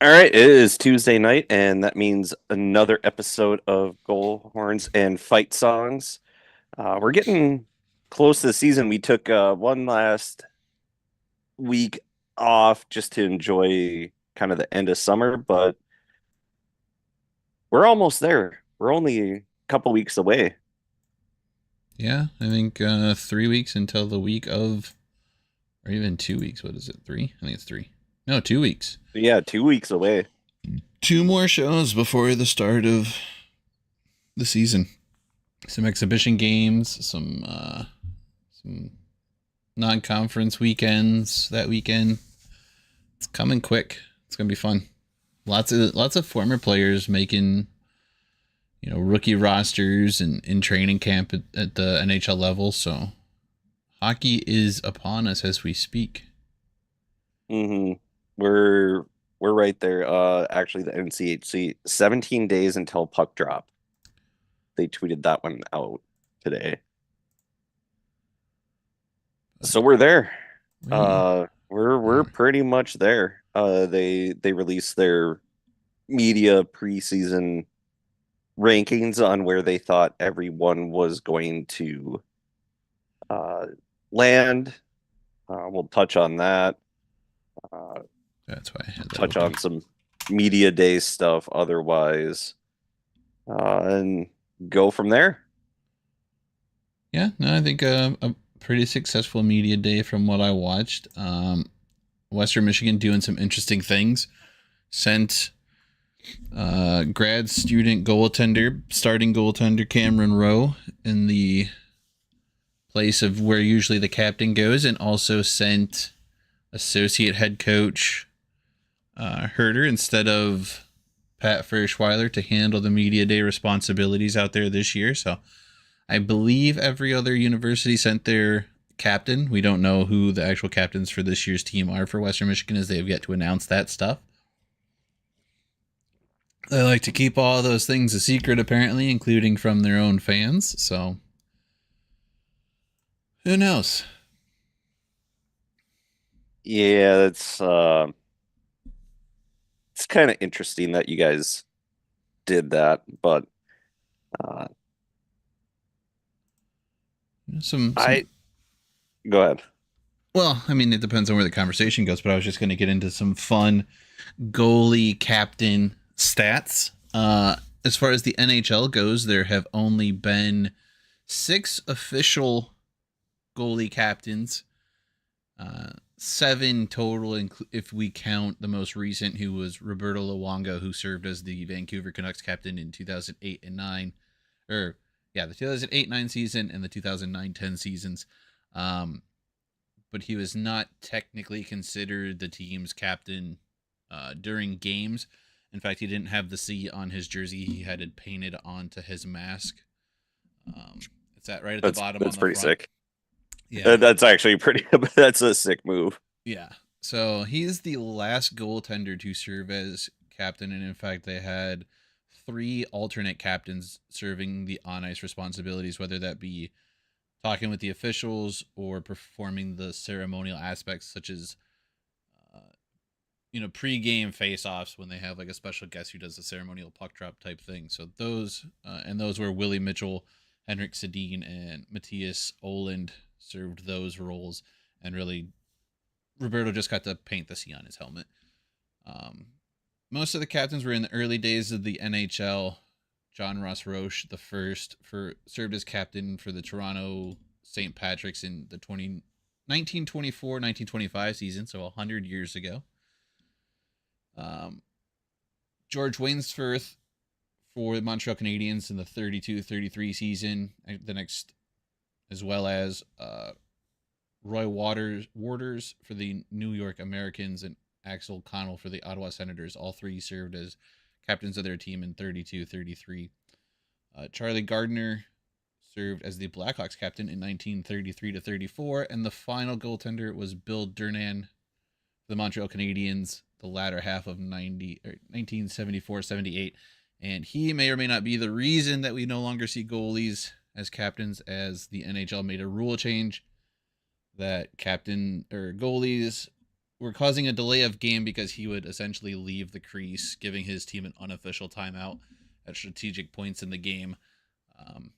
All right, it is Tuesday night, and that means another episode of Goal Horns and Fight Songs. We're getting close to the season. We took one last week off just to enjoy kind of the end of summer, but we're almost there. We're only a couple weeks away. Yeah, I think 3 weeks until the week of, or even 2 weeks. What is it? Three? I think it's three. No, 2 weeks. Yeah, 2 weeks away. Two more shows before the start of the season. Some exhibition games, some non-conference weekends that weekend. It's coming quick. It's gonna be fun. Lots of former players making rookie rosters and in training camp at the NHL level. So hockey is upon us as we speak. hmm We're we're right there. Actually, the NCHC 17 days until puck drop. They tweeted that one out today. So we're there. We We're are. pretty much there. They released their media preseason rankings on where they thought everyone was going to uh land. We'll touch on that. Uh, That's why I had that touch open. on some media day stuff otherwise, and go from there. Yeah, no, I think a pretty successful media day from what I watched. Western Michigan doing some interesting things. Sent grad student goaltender, starting goaltender Cameron Rowe in the place of where usually the captain goes, and also sent associate head coach Herder instead of Pat Ferschweiler to handle the media day responsibilities out there this year. So I believe every other university sent their captain. We don't know who the actual captains for this year's team are for Western Michigan, as they have yet to announce that stuff. They like to keep all those things a secret, apparently, including from their own fans. So who knows? Yeah, it's kind of interesting that you guys did that, but uh, Some. I go ahead. Well, I mean, it depends on where the conversation goes, but I was just going to get into some fun goalie captain stats. As far as the NHL goes, there have only been six official goalie captains, seven total, if we count the most recent, who was Roberto Luongo, who served as the Vancouver Canucks captain in 2008 and 9, or yeah, the 2008-9 season and the 2009-10 seasons. Um, but he was not technically considered the team's captain during games. In fact, he didn't have the C on his jersey. He had it painted onto his mask. It's that right at the bottom on That's the pretty front. sick. Yeah, That's actually pretty. That's a sick move. yeah. So he's the last goaltender to serve as captain, and in fact, they had three alternate captains serving the on ice responsibilities, whether that be talking with the officials or performing the ceremonial aspects, such as uh, pre-game face-offs when they have like a special guest who does the ceremonial puck drop type thing. So those were Willie Mitchell, Henrik Sedin, and Matthias Oland served those roles, and really Roberto just got to paint the C on his helmet. Um, Most of the captains were in the early days of the NHL. John Ross Roche, the first, for served as captain for the Toronto St. Patrick's in the 1924-1925 season, so 100 years ago. Um, George Wainsforth for the Montreal Canadiens in the 32-33 season, the next, as well as Roy Waters for the New York Americans and Axel Connell for the Ottawa Senators. All three served as captains of their team in 32-33. Charlie Gardner served as the Blackhawks captain in 1933 to 34, and the final goaltender was Bill Durnan for the Montreal Canadiens, the latter half of 1974-78. And he may or may not be the reason that we no longer see goalies as captains, as the NHL made a rule change that captain or goalies were causing a delay of game because he would essentially leave the crease, giving his team an unofficial timeout at strategic points in the game. Um,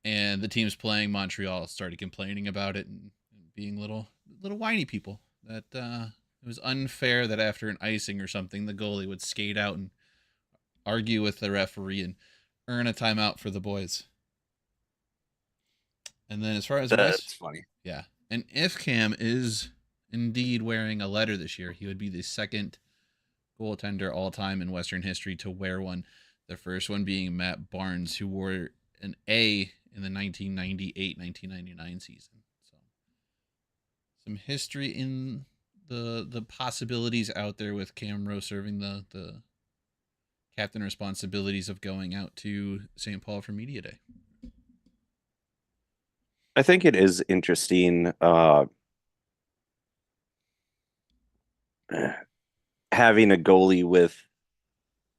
and the teams playing Montreal started complaining about it and being little whiny people. That it was unfair that after an icing or something, the goalie would skate out and argue with the referee and earn a timeout for the boys. And then as far as West, That's funny. yeah, and if Cam is indeed wearing a letter this year, he would be the second goaltender all time in Western history to wear one. The first one being Matt Barnes, who wore an A in the 1998-1999 season. So some history in the possibilities out there with Cam Rowe serving the captain responsibilities of going out to St. Paul for media day. I think it is interesting having a goalie with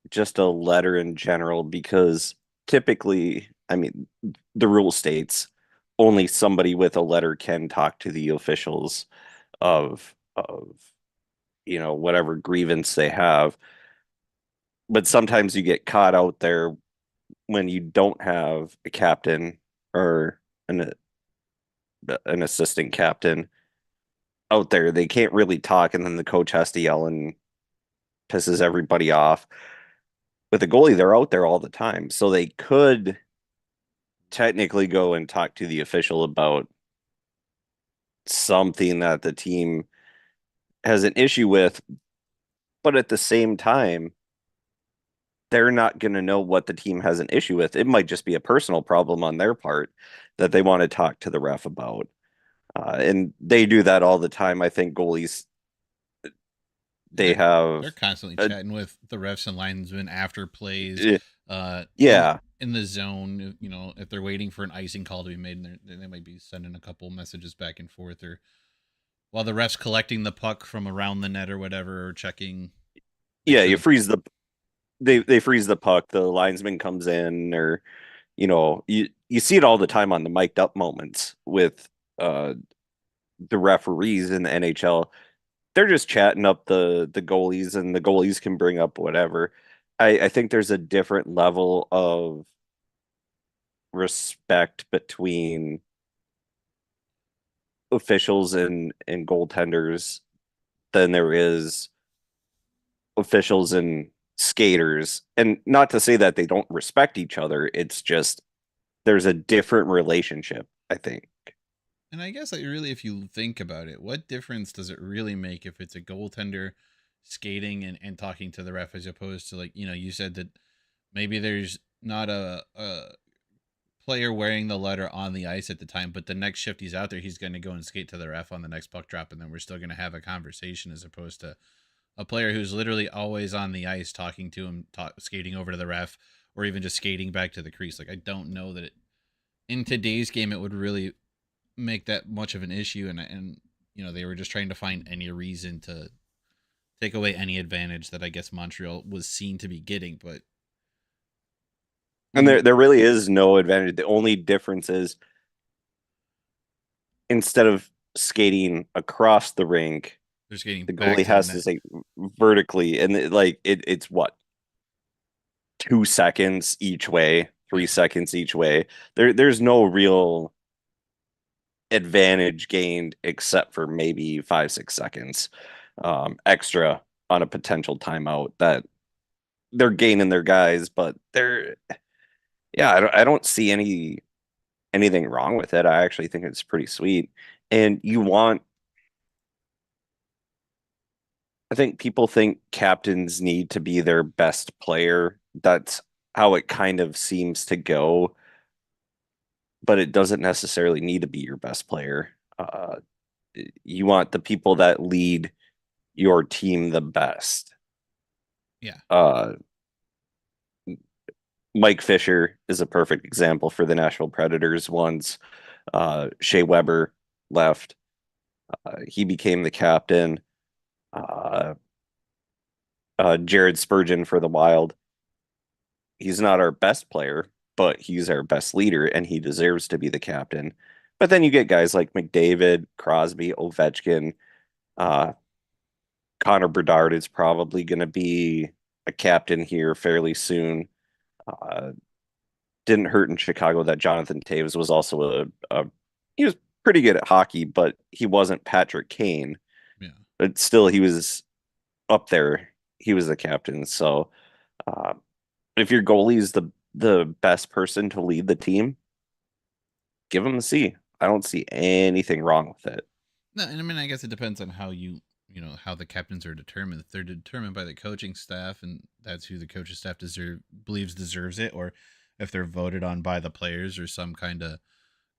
just a letter in general because typically, I mean, the rule states only somebody with a letter can talk to the officials of whatever grievance they have. But sometimes you get caught out there when you don't have a captain or an an assistant captain out there. They can't really talk, and then the coach has to yell and pisses everybody off. With a goalie, they're out there all the time, so they could technically go and talk to the official about something that the team has an issue with, but at the same time, they're not going to know what the team has an issue with. It might just be a personal problem on their part that they want to talk to the ref about. And they do that all the time. I think goalies, they They're have they're constantly a, chatting with the refs and linesmen after plays, eh, in yeah, the zone. You know, if they're waiting for an icing call to be made, and they might be sending a couple messages back and forth, or while the refs collecting the puck from around the net or whatever, or checking, make yeah, sure you the freeze they freeze the puck, the linesman comes in, or you see it all the time on the mic'd up moments with uh the referees in the NHL. They're just chatting up the goalies, and the goalies can bring up whatever. I think there's a different level of respect between officials and goaltenders than there is officials and skaters. And not to say that they don't respect each other, it's just there's a different relationship, I think. And I guess, like, really, if you think about it, what difference does it really make if it's a goaltender skating and talking to the ref, as opposed to, like, you said that maybe there's not a player wearing the letter on the ice at the time, but the next shift he's out there, he's going to go and skate to the ref on the next puck drop, and then we're still going to have a conversation, as opposed to a player who's literally always on the ice talking to him, skating over to the ref, or even just skating back to the crease. Like, I don't know that in today's game it would really make that much of an issue, and they were just trying to find any reason to take away any advantage that I guess Montreal was seen to be getting. But And when there really is no advantage. The only difference is instead of skating across the rink, they're skating the back goalie to the has to net. say vertically, and it's what 2 seconds each way, Yeah. 3 seconds each way. There's no real advantage gained except for maybe 5 6 seconds extra on a potential timeout that they're gaining their guys, but yeah, I don't see anything wrong with it. I actually think it's pretty sweet. And I think people think captains need to be their best player. That's how it kind of seems to go, but it doesn't necessarily need to be your best player. You want the people that lead your team the best. Yeah. Uh, Mike Fisher is a perfect example for the Nashville Predators. Once Shea Weber left, he became the captain. Uh, Jared Spurgeon for the Wild. He's not our best player, but he's our best leader, and he deserves to be the captain. But then you get guys like McDavid, Crosby, Ovechkin. Uh, Connor Bedard is probably going to be a captain here fairly soon. Uh, didn't hurt in Chicago that Jonathan Taves was also he was pretty good at hockey, but he wasn't Patrick Kane. Yeah. But still, he was up there. He was the captain. So uh, if your goalie is the best person to lead the team, give him the C. I don't see anything wrong with it. No, and I mean, I guess it depends on how how the captains are determined. If they're determined by the coaching staff, and that's who the coaching staff believes deserves it, or if they're voted on by the players, or some kind of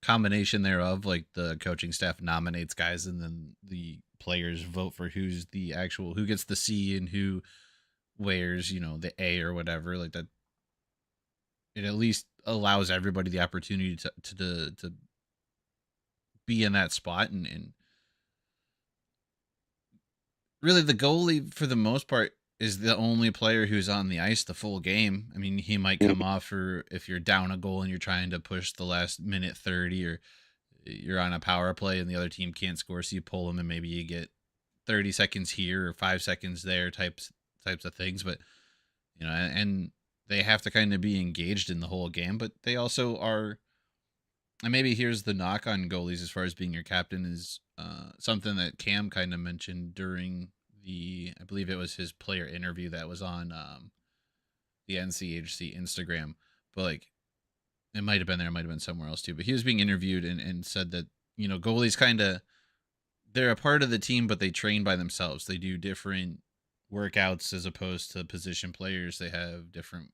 combination thereof, like the coaching staff nominates guys, and then the players vote for who gets the C and who wears, the A or whatever, like that. It at least allows everybody the opportunity to be in that spot, and really the goalie for the most part is the only player who's on the ice the full game. I mean, he might come off for if you're down a goal and you're trying to push the last minute 30, or you're on a power play and the other team can't score, so you pull them and maybe you get 30 seconds here or 5 seconds there, types of things. But and they have to kind of be engaged in the whole game, but they also are. And maybe here's the knock on goalies as far as being your captain is something that Cam kind of mentioned during I believe it was his player interview that was on the NCHC Instagram. But like, it might have been there, it might have been somewhere else too. But he was being interviewed and said that, goalies kind of, they're a part of the team, but they train by themselves. They do different workouts as opposed to position players. They have different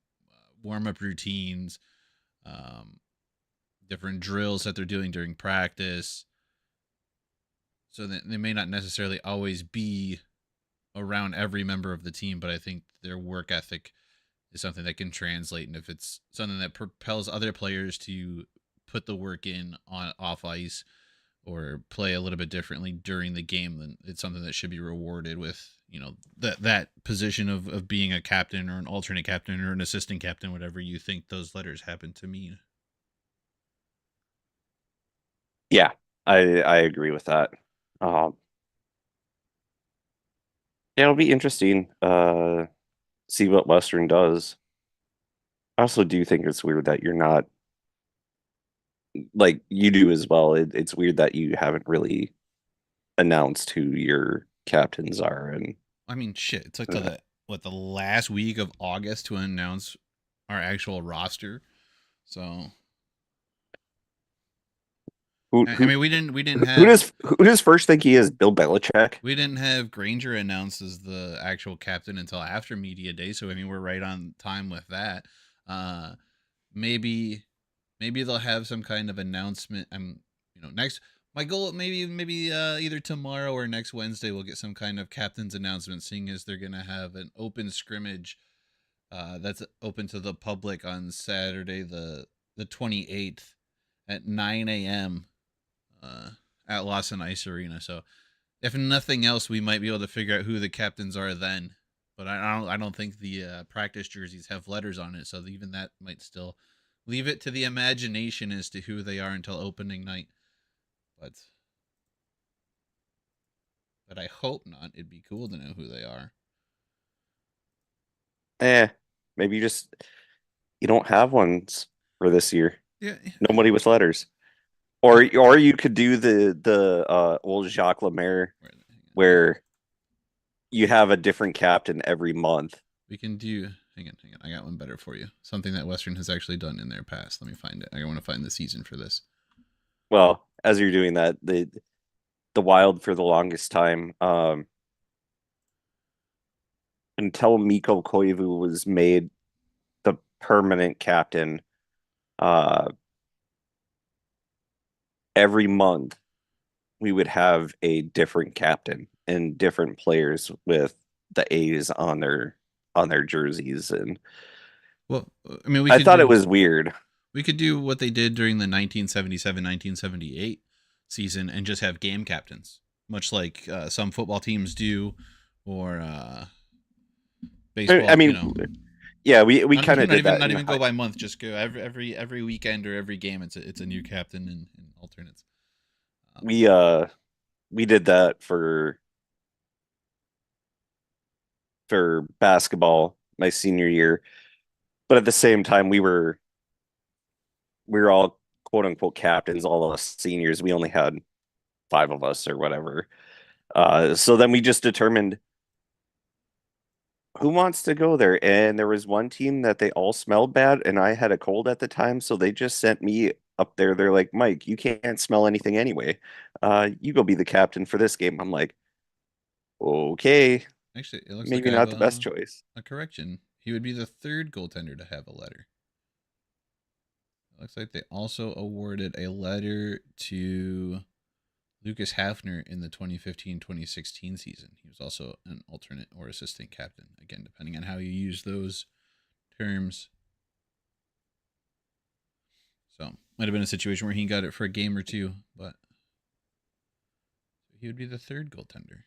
warm up routines, um, different drills that they're doing during practice. So that they may not necessarily always be around every member of the team, but I think their work ethic is something that can translate. And if it's something that propels other players to put the work in on off ice or play a little bit differently during the game, then it's something that should be rewarded with, that position of being a captain or an alternate captain or an assistant captain, whatever you think those letters happen to mean. Yeah, I agree with that. Um, yeah, it'll be interesting. See what Western does. I also do think it's weird that you're not like you do as well. It's weird that you haven't really announced who your captains are, and I mean, shit, it took to uh, the last week of August to announce our actual roster. So who I who mean, who does first think he is? Bill Belichick? we didn't have Granger announced as the actual captain until after media day. So I mean, we're right on time with that. Uh, maybe they'll have some kind of announcement. Next, my goal, maybe either tomorrow or next Wednesday we'll get some kind of captain's announcement, seeing as they're gonna have an open scrimmage that's open to the public on Saturday the 28th at 9 a.m. Uh, at Lawson Ice Arena. So if nothing else, we might be able to figure out who the captains are then. But I don't think the practice jerseys have letters on it, so even that might still leave it to the imagination as to who they are until opening night. But I hope not. It'd be cool to know who they are. Eh, maybe you don't have ones for this year. Yeah. Nobody with letters. I, Or you could do the old Jacques Lemaire hang on. where you have a different captain every month. We can do. Hang on. I got one better for you. Something that Western has actually done in their past. Let me find it. I want to find the season for this. Well, as you're doing that, the Wild for the longest time, until Mikko Koivu was made the permanent captain, uh, every month we would have a different captain and different players with the A's on their jerseys, and Well, I mean, I thought it was weird. we could do what they did during the 1977-1978 season and just have game captains, much like some football teams do, or I baseball. mean, yeah, we kind of did that Not in even go high. by month. Just go every weekend or every game. It's a new captain and alternates. Um, We we did that for for basketball my senior year, but at the same time we were all quote unquote captains, all of us seniors. We only had five of us or whatever. So then we just determined who wants to go there. And there was one team that they all smelled bad, and I had a cold at the time, so they just sent me up there. They're like, Mike, you can't smell anything anyway. You go be the captain for this game. I'm like, okay, Actually, it looks like maybe I have not the best choice. a correction. He would be the third goaltender to have a letter. It looks like they also awarded a letter to Lucas Hafner in the 2015-2016 season. He was also an alternate or assistant captain, again, depending on how you use those terms. So, might have been a situation where he got it for a game or two, but he would be the third goaltender.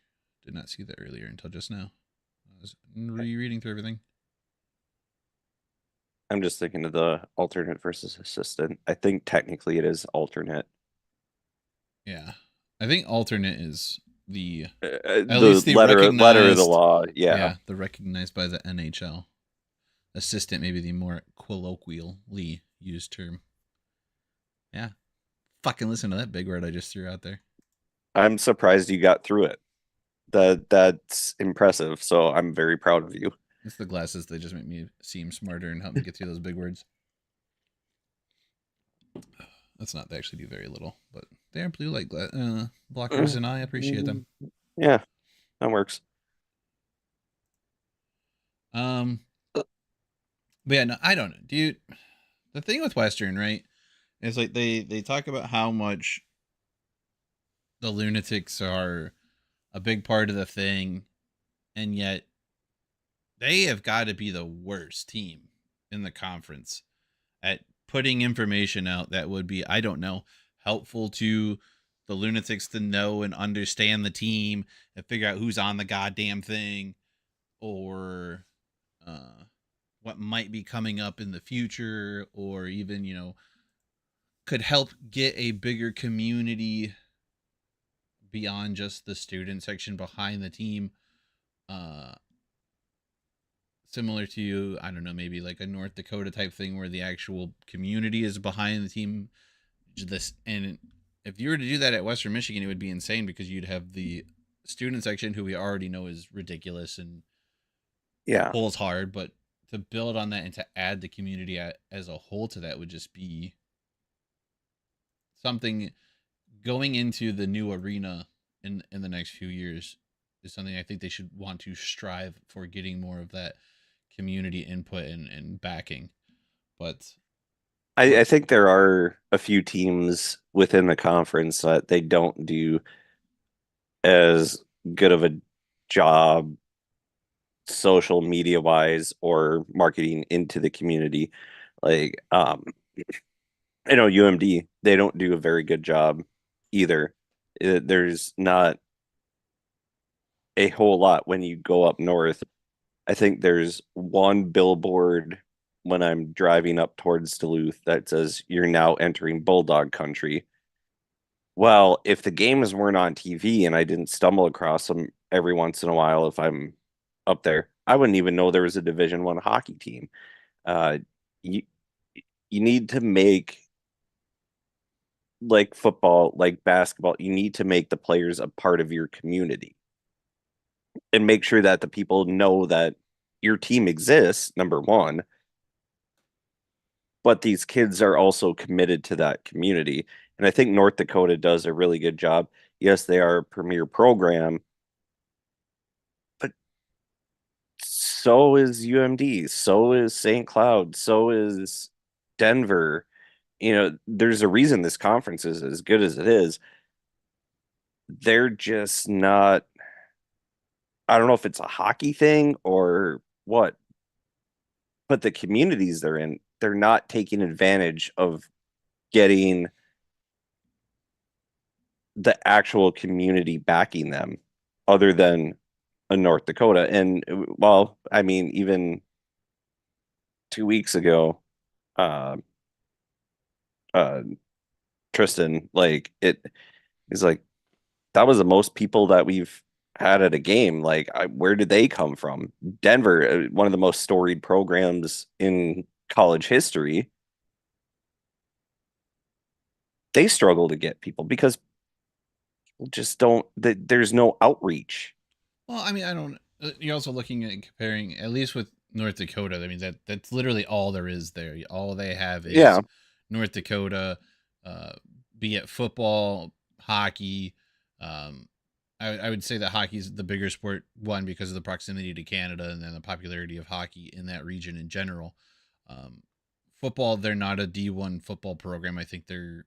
Did not see that earlier until just now. I was rereading through everything. I'm just thinking of the alternate versus assistant. I think technically it is alternate. Yeah. I think alternate is the at The least the letter of the recognized, law, yeah. yeah, the recognized by the NHL. Assistant, maybe the more colloquially used term. Yeah. Fucking listen to that big word I just threw out there. I'm surprised you got through it. That's impressive. So I'm very proud of you. It's the glasses that just make me seem smarter and help me get through those big words. That's not, they actually do very little, but they are blue light blockers, and I appreciate them. Yeah, that works. Um, but yeah, no, I don't know, dude. The thing with Western, right, is like they talk about how much the lunatics are a big part of the thing, and yet they have got to be the worst team in the conference at putting information out that would be, I don't know, helpful to the lunatics to know and understand the team and figure out who's on the goddamn thing, or uh, what might be coming up in the future, or even, could help get a bigger community beyond just the student section behind the team. Uh, Similar to, I don't know, maybe like a North Dakota type thing where the actual community is behind the team. This, and if you were to do that at Western Michigan, it would be insane because you'd have the student section, who we already know is ridiculous and Yeah. pulls hard, but to build on that and to add the community as a whole to that would just be something. Going into the new arena in the next few years is something I think they should want to strive for, getting more of that community input and backing. But I think there are a few teams within the conference that they don't do as good of a job social media wise or marketing into the community. Like, I know UMD, they don't do a very good job either. There's not a whole lot when you go up north. I think there's one billboard when I'm driving up towards Duluth that says you're now entering Bulldog country. Well, if the games weren't on TV and I didn't stumble across them every once in a while if I'm up there, I wouldn't even know there was a Division One hockey team. Uh, you you need to make like football, like basketball, you need to make the players a part of your community and make sure that the people know that your team exists, number one, but these kids are also committed to that community. And I think North Dakota does a really good job. Yes, they are a premier program, but so is UMD, so is St. Cloud, so is Denver. There's a reason this conference is as good as it is. They're just not, I don't know if it's a hockey thing or what, but the communities they're in, they're not taking advantage of getting the actual community backing them other than a North Dakota. And well, I mean, even 2 weeks ago, uh, uh, Tristan, like it is like that was the most people that we've out at a game. Like, where did they come from? Denver, one of the most storied programs in college history, they struggle to get people because just don't. There's no outreach. Well, I mean, I don't. You're also looking at comparing, at least with North Dakota. I mean, that's literally all there is there. All they have is Yeah, North Dakota, uh, be it football, hockey. Um, I would say that hockey is the bigger sport, one, because of the proximity to Canada and then the popularity of hockey in that region in general. Um, Football, they're not a D1 football program. I think they're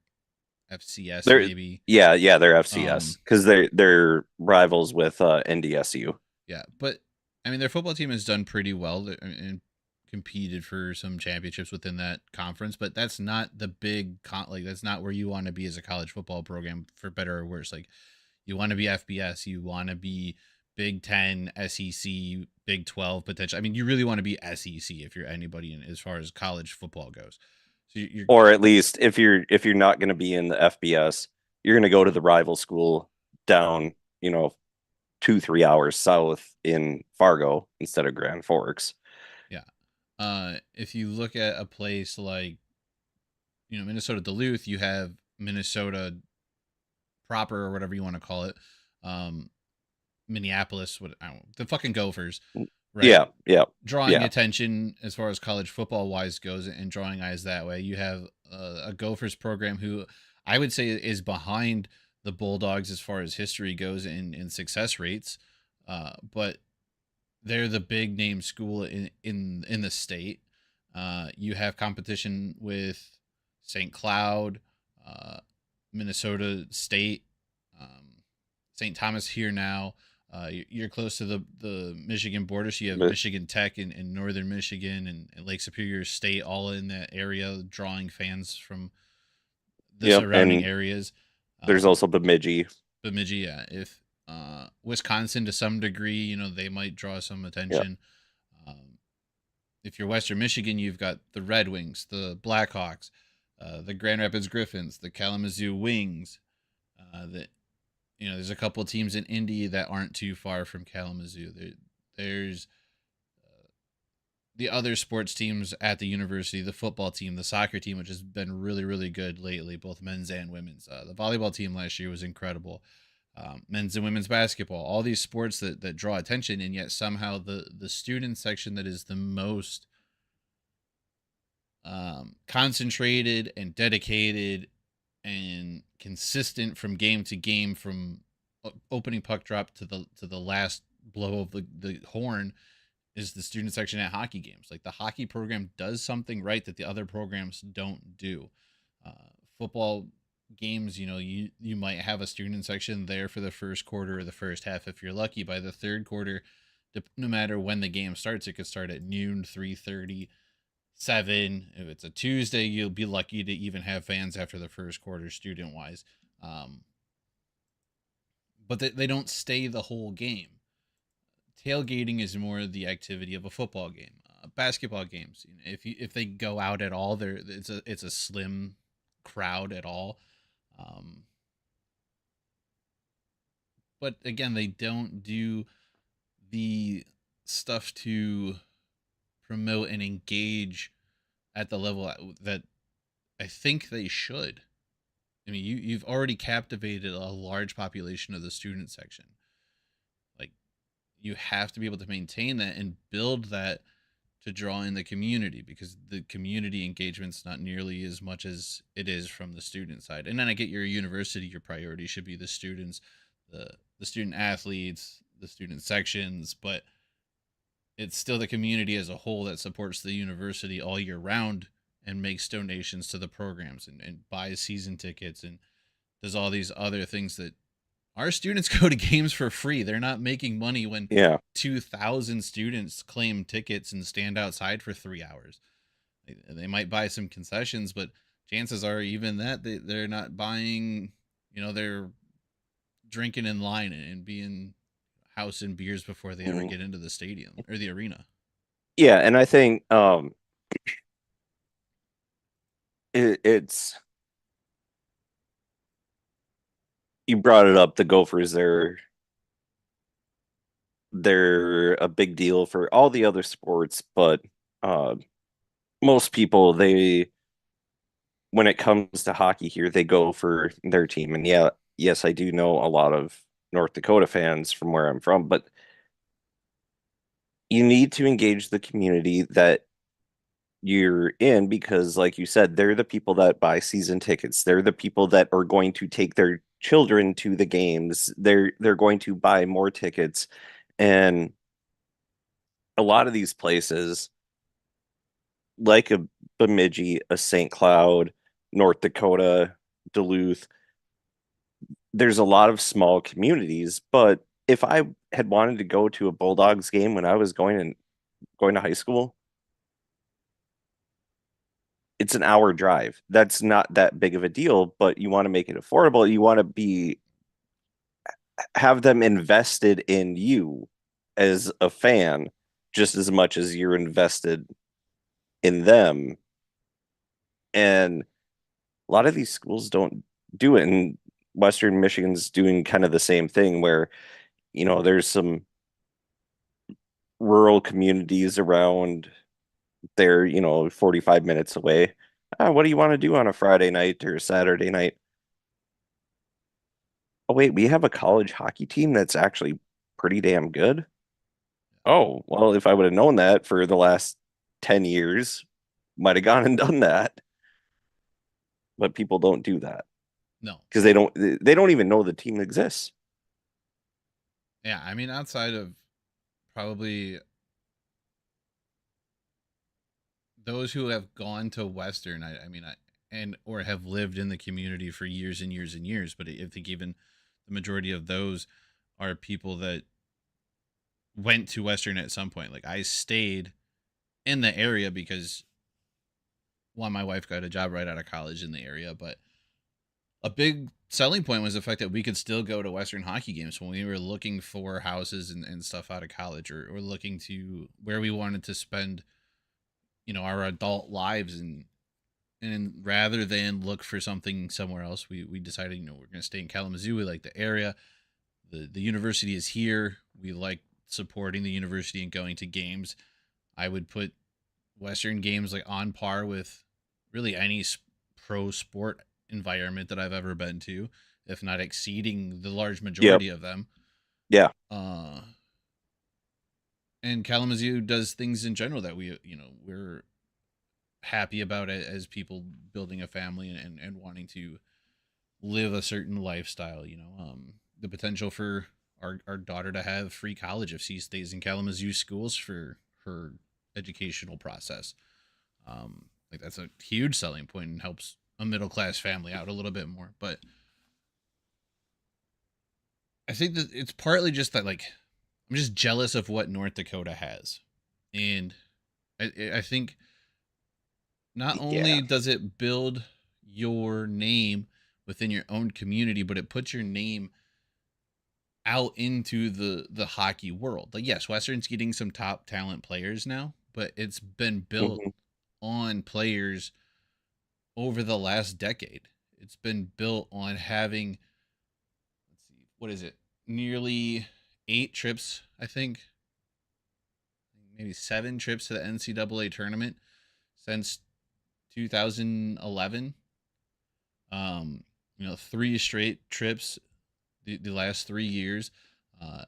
FCS they're maybe. yeah they're Um, FCS because they're rivals with NDSU. Yeah, but I mean, their football team has done pretty well and competed for some championships within that conference. But that's not the big like that's not where you want to be as a college football program, for better or worse. Like you want to be FBS, you want to be Big Ten, SEC, Big 12 potential. I mean, you really want to be SEC if you're anybody in as far as college football goes. So you're Or at least if you're not going to be in the FBS, you're going to go to the rival school down, 2-3 hours south in Fargo instead of Grand Forks. yeah. If you look at a place like Minnesota Duluth, you have Minnesota proper or whatever you want to call it. Um, Minneapolis, what I don't know, the fucking Gophers, right? Yeah, yeah, Drawing yeah. attention as far as college football wise goes and drawing eyes that way. You have a Gophers program who I would say is behind the Bulldogs as far as history goes in success rates, but they're the big name school in the state. You have competition with St. Cloud, uh, Minnesota State, um, St. Thomas here now. You're close to the Michigan border, so you have But Michigan Tech in northern Michigan and Lake Superior State all in that area, drawing fans from the yep, surrounding and areas. there's Um, also Bemidji. Bemidji, yeah. If Wisconsin to some degree, they might draw some Yeah, attention. Um, if you're Western Michigan, you've got the Red Wings, the Blackhawks, the Grand Rapids Griffins, the Kalamazoo Wings. That there's a couple of teams in Indy that aren't too far from Kalamazoo. There's the other sports teams at the university, the football team, the soccer team, which has been really, really good lately, both men's and women's. The volleyball team last year was incredible. Men's and women's basketball, all these sports that draw attention, and yet somehow the student section that is the most concentrated and dedicated and consistent from game to game, from opening puck drop to the last blow of the horn, is the student section at hockey games. Like the hockey program does something right that the other programs don't do. Uh, Football games, you might have a student section there for the first quarter or the first half. If you're lucky, by the third quarter, no matter when the game starts, it could start at noon, 3:30, 7. If it's a Tuesday, you'll be lucky to even have fans after the first quarter, student wise. Um, but they don't stay the whole game. Tailgating is more the activity of a football game. Basketball games, if they go out at all, it's a slim crowd at all. Um, but again, they don't do the stuff to promote and engage at the level that I think they should. I mean, you've already captivated a large population of the student section. Like, you have to be able to maintain that and build that to draw in the community, because the community engagement's not nearly as much as it is from the student side. And then I get your university, your priority should be the students, the student athletes, the student sections, but it's still the community as a whole that supports the university all year round and makes donations to the programs and buys season tickets and does all these other things that our students go to games for free. They're not making money when yeah, 2,000 students claim tickets and stand outside for 3 hours. They might buy some concessions, but chances are even that they're not buying, they're drinking in line and being house and beers before they ever mhm. get into the stadium or the arena. Yeah, and I think it's you brought it up. The Gophers, they're they're a big deal for all the other sports, but uh, most people, when it comes to hockey here, they go for their team. And yeah, yes, I do know a lot of North Dakota fans from where I'm from, but you need to engage the community that you're in because, like you said, they're the people that buy season tickets. They're the people that are going to take their children to the games. They're going to buy more tickets. And a lot of these places, like a Bemidji, a St. Cloud, North Dakota, Duluth, there's a lot of small communities. But if I had wanted to go to a Bulldogs game when I was going to high school, it's an hour drive. That's not that big of a deal, but you want to make it affordable. You want to be have them invested in you as a fan just as much as you're invested in them. And a lot of these schools don't do it. And Western Michigan's doing kind of the same thing where, there's some rural communities around there, 45 minutes away. What do you want to do on a Friday night or Saturday night? Oh, wait, we have a college hockey team that's actually pretty damn good. Oh, well, if I would have known that for the last 10 years, might have gone and done that. But people don't do that No. because they don't even know the team exists. Yeah, I mean, outside of probably those who have gone to Western, I mean, and or have lived in the community for years and years and years, but I think even the majority of those are people that went to Western at some point. Like I stayed in the area because one, my wife got a job right out of college in the area, but a big selling point was the fact that we could still go to Western hockey games when we were looking for houses and stuff out of college, or looking to where we wanted to spend, our adult lives. And rather than look for something somewhere else, we decided, we're going to stay in Kalamazoo. We like the area. The university is here. We like supporting the university and going to games. I would put Western games like on par with really any pro sport environment that I've ever been to, if not exceeding the large Yep. majority of them. Yeah. Uh, and Kalamazoo does things in general that we're happy about it as people building a family and wanting to live a certain lifestyle. The potential for our daughter to have free college if she stays in Kalamazoo schools for her educational process. Like that's a huge selling point and helps a middle class family out a little bit more. But I think that it's partly just that like I'm just jealous of what North Dakota has, and I think not Yeah. only does it build your name within your own community, but it puts your name out into the hockey world. Like yes, Western's getting some top talent players now, but it's been built Hmm. on players over the last decade. It's been built on having, let's see, what is it? Nearly 8 trips, I think, maybe 7 trips to the NCAA tournament since 2011. Um, 3 straight trips the last 3 years. Uh,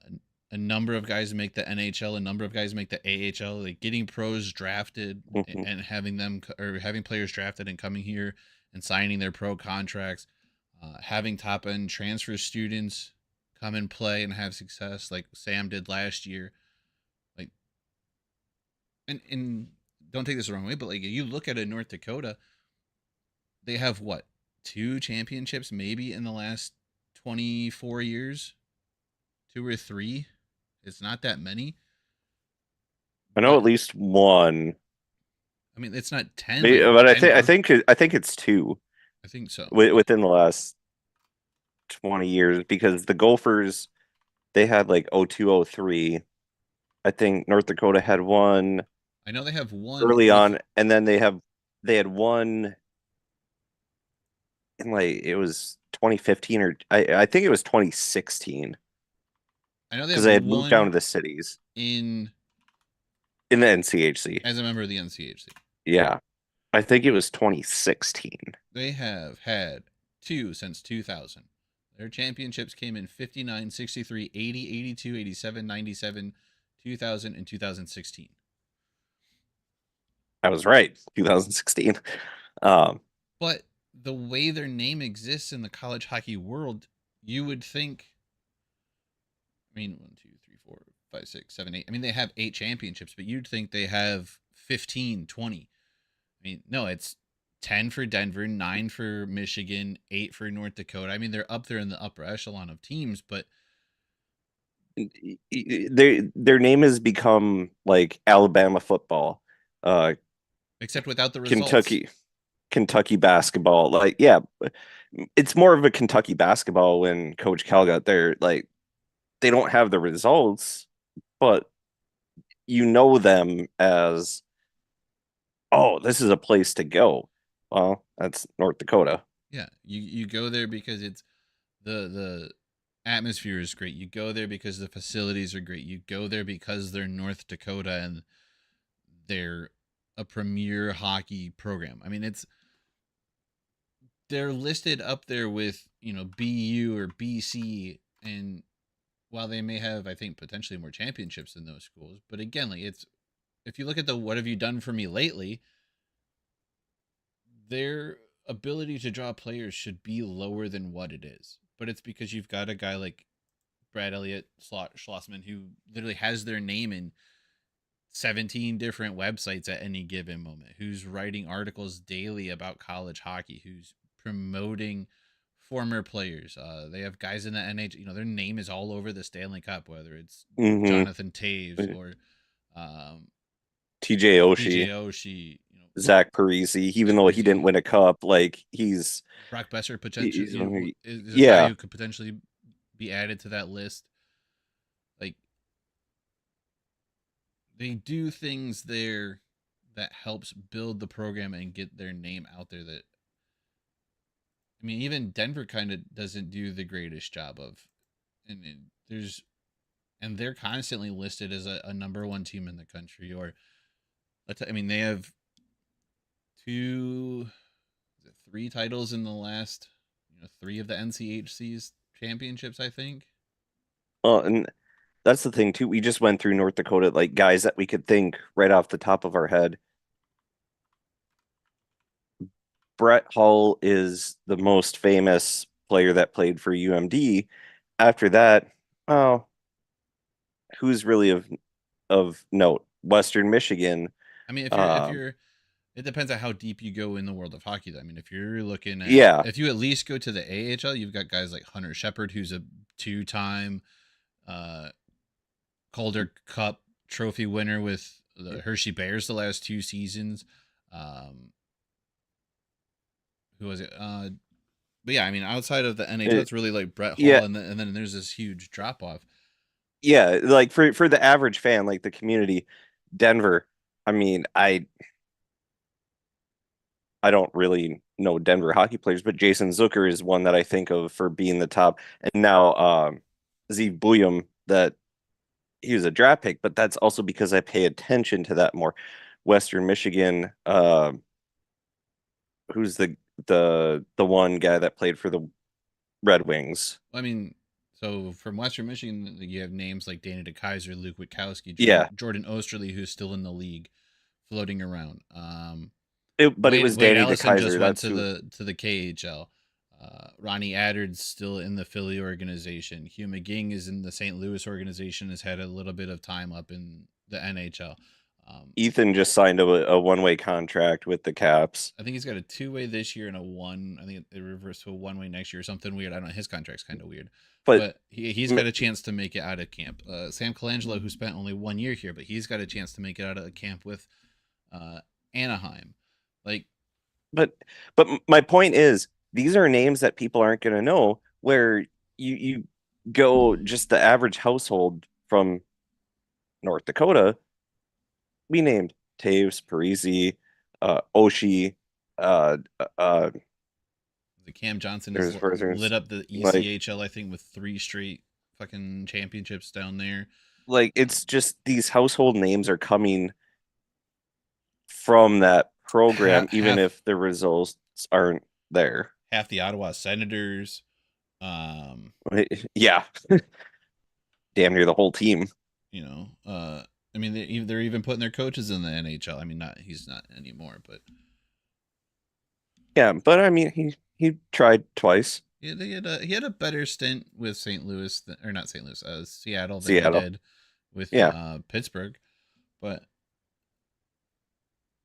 a number of guys make the NHL, a number of guys make the AHL. Like getting pros drafted Hmm. and having them or having players drafted and coming here and signing their pro contracts. Having top end transfer students come and play and have success, like Sam did last year. Like, and don't take this the wrong way, but like you look at it, North Dakota, they have what, 2 championships maybe in the last 24 years, 2 or 3. It's not that many, I know but at least one. I mean it's not 10 like But I think I Denver. think I think it's two I think so. within the last 20 years because the Gophers they had like 0203. I think North Dakota had one I know they have one early with. on, and then they had one in like it was 2015 or I think it was 2016. I know they because have they had moved down one to the cities in in the NCHC. as a member of the NCHC. Yeah, I think it was 2016. They have had two since 2000. Their championships came in 59, 63, 80, 82, 87, 97, 2000, and 2016. I was right, 2016. Um, But the way their name exists in the college hockey world, you would think, I mean, 1, 2, 3, 4, 5, 6, 7, 8. I mean, they have 8 championships, but you'd think they have 15, 20. I mean, no, it's 10 for Denver, 9 for Michigan, 8 for North Dakota. I mean, they're up there in the upper echelon of teams, but their name has become like Alabama football, uh, except without the results. Kentucky basketball. Like, yeah, it's more of a Kentucky basketball when Coach Cal got there. Like, they don't have the results, but you know them as, oh, this is a place to go. Well, that's North Dakota. Yeah, you go there because it's the atmosphere is great. You go there because the facilities are great. You go there because they're North Dakota and they're a premier hockey program. I mean, it's they're listed up there with, BU or BC, and while they may have, I think, potentially more championships than those schools, but again, like, it's if you look at the what have you done for me lately, their ability to draw players should be lower than what it is. But it's because you've got a guy like Brad Elliott Schlossman who literally has their name in 17 different websites at any given moment, who's writing articles daily about college hockey, who's promoting former players. They have guys in the NH, their name is all over the Stanley Cup, whether it's Hmm. Jonathan Taves or um, TJ TJ Oshie, Oshie, Zach Parise, even Zach though he didn't Parise, win a cup, like Brock Besser potential, he's is a guy yeah, who could potentially be added to that list. Like, they do things there that helps build the program and get their name out there. That I mean, even Denver kind of doesn't do the greatest job of, and there's and they're constantly listed as a number one team in the country. Or I mean, they have two, three titles in the last, three of the NCHC's championships, I think. and that's the thing too. We just went through North Dakota, like guys that we could think right off the top of our head. Brett Hull is the most famous player that played for UMD. After that, oh, who's really of note? Western Michigan. I mean, if Um, you're it depends on how deep you go in the world of hockey. Though. I mean, if you're looking at yeah, if you at least go to the AHL, you've got guys like Hunter Shepard, who's a two-time uh, Calder Cup trophy winner with the Hershey Bears the last 2 seasons. Um, who was it? But yeah, I mean, outside of the NHL, it, it's really like Brett yeah, Hall, and then there's this huge drop off. yeah. Like for the average fan, like the community, Denver. I mean, I don't really know Denver hockey players, but Jason Zucker is one that I think of for being the top. And now Zeev Buyum, that he was a draft pick, but that's also because I pay attention to that more. Western Michigan, who's the one guy that played for the Red Wings? I mean, so from Western Michigan, you have names like Dana DeKaiser, Luke Witkowski, Yeah, Jordan Osterley, who's still in the league, floating around. but it was Wade Danny Allison just DeKaiser. went That's to who. the KHL. Ronnie Addard's still in the Philly organization. Hugh McGing is in the St. Louis organization. Has had a little bit of time up in the NHL. Ethan just signed a one-way contract with the Caps, I think he's got a two-way this year and a one. I think it reversed to a one-way next year or something weird. I don't know. His contract's kind of weird, but but he's got a chance to make it out of camp. Sam Colangelo, who spent only 1 year here, but he's got a chance to make it out of camp with uh, Anaheim. Like, but my point is these are names that people aren't going to know where you go just the average household from North Dakota. We named Taves, Parisi, Oshie, uh, uh, the Cam Johnson has there's lit up the like ECHL, I think, with 3 straight fucking championships down there. Like it's just these household names are coming from that program, Half even half if the results aren't there. half the Ottawa Senators. Um, Yeah, damn near the whole team. you know, I mean, they're even putting their coaches in the NHL. I mean, not he's not anymore, but Yeah, but I mean, he tried twice. he had a better stint with St. Louis or not St. Louis, Seattle than he Seattle. did with Yeah, Pittsburgh. But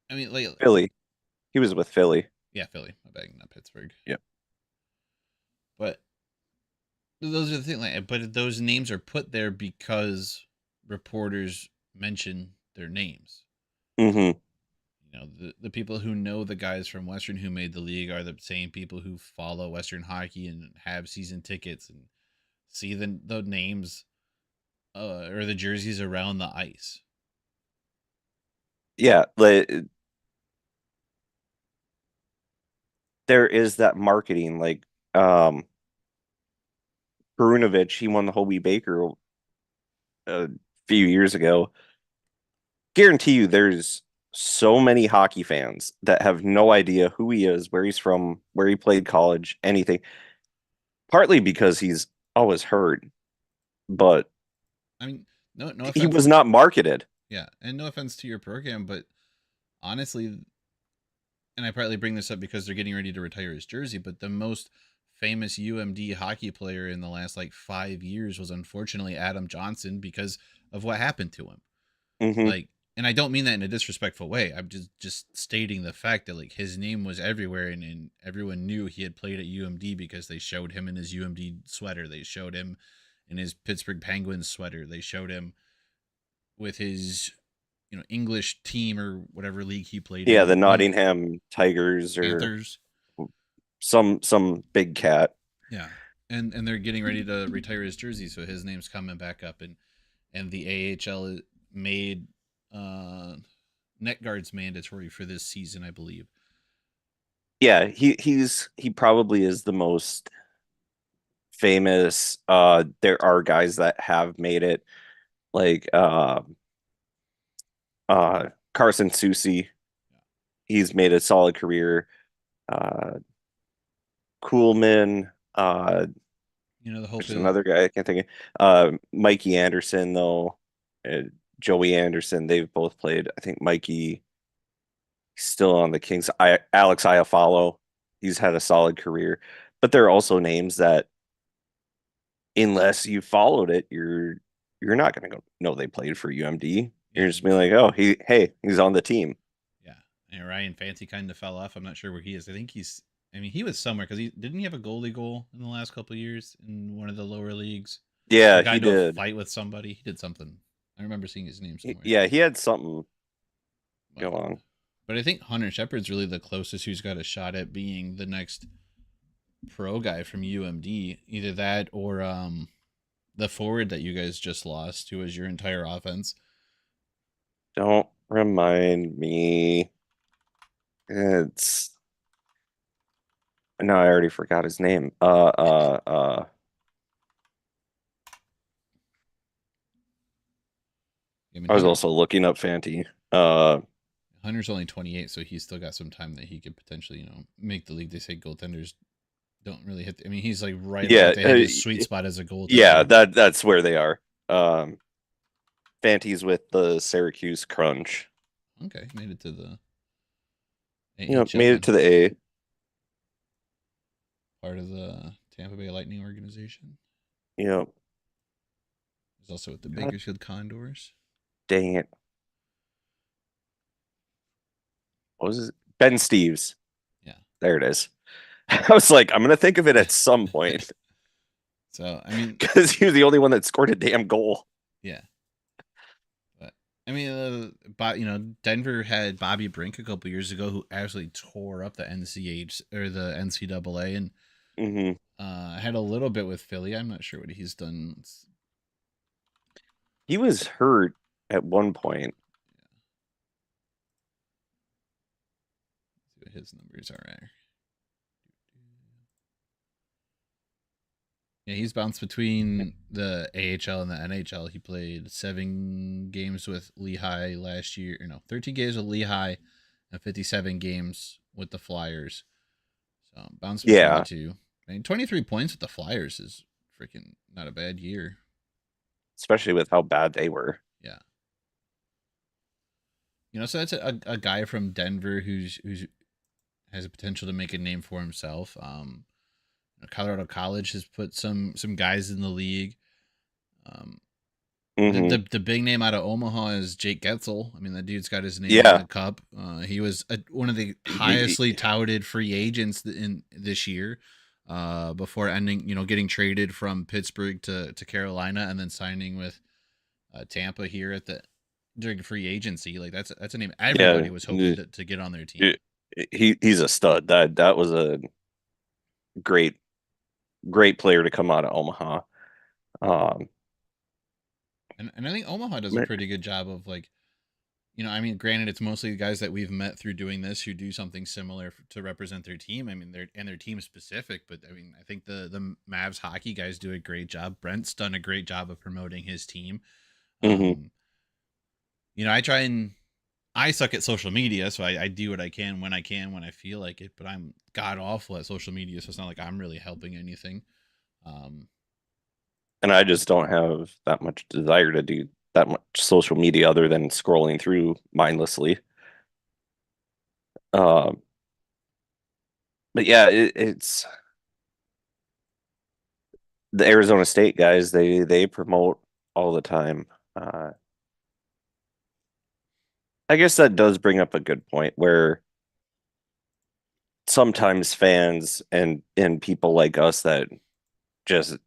I mean, like, Philly. He was with Philly. yeah, Philly, my bad, not Pittsburgh. Yeah. But those are the thing, like, but those names are put there because reporters mention their names. Hmm. You know, the people who know the guys from Western who made the league are the same people who follow Western hockey and have season tickets and see the names or the jerseys around the ice. Yeah, like, there is that marketing. Like Perunovic, he won the Hobie Baker a few years ago. Guarantee you, there's so many hockey fans that have no idea who he is, where he's from, where he played college, anything. Partly because he's always hurt, but I mean, no he offense, was not marketed. yeah, and no offense to your program, but honestly, and I partly bring this up because they're getting ready to retire his jersey, but the most famous UMD hockey player in the last like 5 years was unfortunately Adam Johnson because of what happened to him. Hmm. Like, and I don't mean that in a disrespectful way. I'm just stating the fact that like his name was everywhere and everyone knew he had played at UMD because they showed him in his UMD sweater. They showed him in his Pittsburgh Penguins sweater. They showed him with his English team or whatever league he played Yeah, the in, Nottingham Tigers or Panthers. some big cat. Yeah. And they're getting ready to retire his jersey, so his name's coming back up and the AHL made net guards mandatory for this season, I believe. Yeah, he probably is the most famous. There are guys that have made it, like Carson Soucy. He's made a solid career. Uh, Coolman. The hope There's is, another guy I can't think of. Mikey Anderson though, uh, Joey Anderson. They've both played. I think Mikey still on the Kings. Alex Iafallo. He's had a solid career, but there are also names that unless you followed it, you're not going to go know they played for UMD. yeah, You're just being like, oh, he's on the team. yeah. And Ryan Fancy kind of fell off. I'm not sure where he is. I think I mean, he was somewhere because he didn't he have a goalie goal in the last couple of years in one of the lower leagues, or Yeah, got he into a did. fight with somebody. He did something. I remember seeing his name somewhere. Yeah, he had something But go on. but I think Hunter Shepard's really the closest who's got a shot at being the next pro guy from UMD. Either that or the forward that you guys just lost, who was your entire offense. Don't remind me. It's no, I already forgot his name. I mean, I was also looking up Fanti. Uh, Hunter's only 28, so he's still got some time that he could potentially, make the league. They say goaltenders don't really hit. I mean, he's like right yeah, about to hit his sweet spot as a yeah, goaltender. that's where they are. Fanti's with the Syracuse Crunch. Okay, made it to the Yep, AHL made it then, to the A. part of the Tampa Bay Lightning organization. Yep. He's also with the God Bakersfield Condors. dang it. What was it? Ben Steves. Yeah. There it is. I was like, I'm gonna think of it at some point So I mean, because he was the only one that scored a damn goal. yeah. But I mean, Denver had Bobby Brink a couple years ago, who absolutely tore up the NCH or the NCAA, and Hmm. had a little bit with Philly. I'm not sure what he's done. He was hurt at one point. See what his numbers are. Yeah, he's bounced between the AHL and the NHL. He played 7 games with Lehigh last year. Or no, 13 games with Lehigh and 57 games with the Flyers. So bounced between the Yeah, two. I mean, 23 points with the Flyers is freaking not a bad year. especially with how bad they were. Yeah. So that's a guy from Denver who's has a potential to make a name for himself. Colorado College has put some guys in the league. Um, the, Hmm. the the big name out of Omaha is Jake Getzel. I mean, that dude's got his name on Yeah, the cup. He was one of the he, highestly touted free agents in this year. Before ending, getting traded from Pittsburgh to Carolina and then signing with Tampa here at the during free agency. Like that's a name yeah, everybody was hoping to get on their team. he, he's a stud. That was a great great player to come out of Omaha. Um, And I think Omaha does a pretty good job of like, I mean, granted, it's mostly the guys that we've met through doing this who do something similar to represent their team. I mean, their team specific, but I mean, I think the Mavs hockey guys do a great job. Brent's done a great job of promoting his team. mhm. Um, I suck at social media, so I do what I can when I feel like it. But I'm god awful at social media, so it's not like I'm really helping anything. Um, And I just don't have that much desire to do that much social media other than scrolling through mindlessly. Um, but yeah, it's the Arizona State guys. They promote all the time. Uh, I guess that does bring up a good point where sometimes fans and people like us that just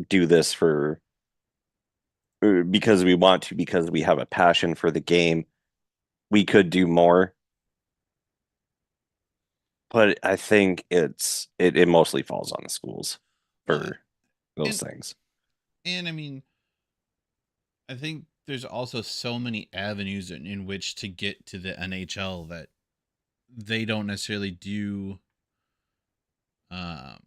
do this for because we want to, because we have a passion for the game, we could do more. But I think it mostly falls on the schools well, for those and things. I mean, I think there's also so many avenues in which to get to the NHL that they don't necessarily do um,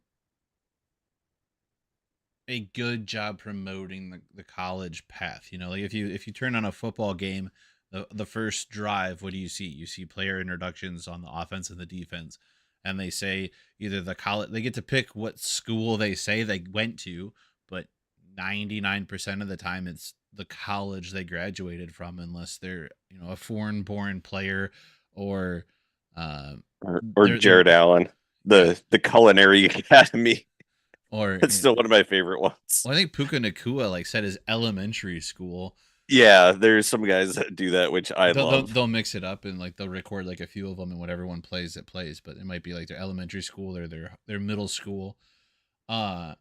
a good job promoting the college path. Like if you turn on a football game, the first drive, what do you see? You see player introductions on the offense and the defense, and they say either the college they get to pick what school they say they went to, but 99% of the time it's the college they graduated from, unless they're a foreign born player or uh, Or they're Jared Allen, yeah the Culinary Academy. or That's still one of my favorite ones. well, I think Puka Nakua like said his elementary school. Yeah, there's some guys that do that, which I love. They'll mix it up and like they'll record like a few of them and whatever one plays it plays, but it might be like their elementary school or their middle school. Uh,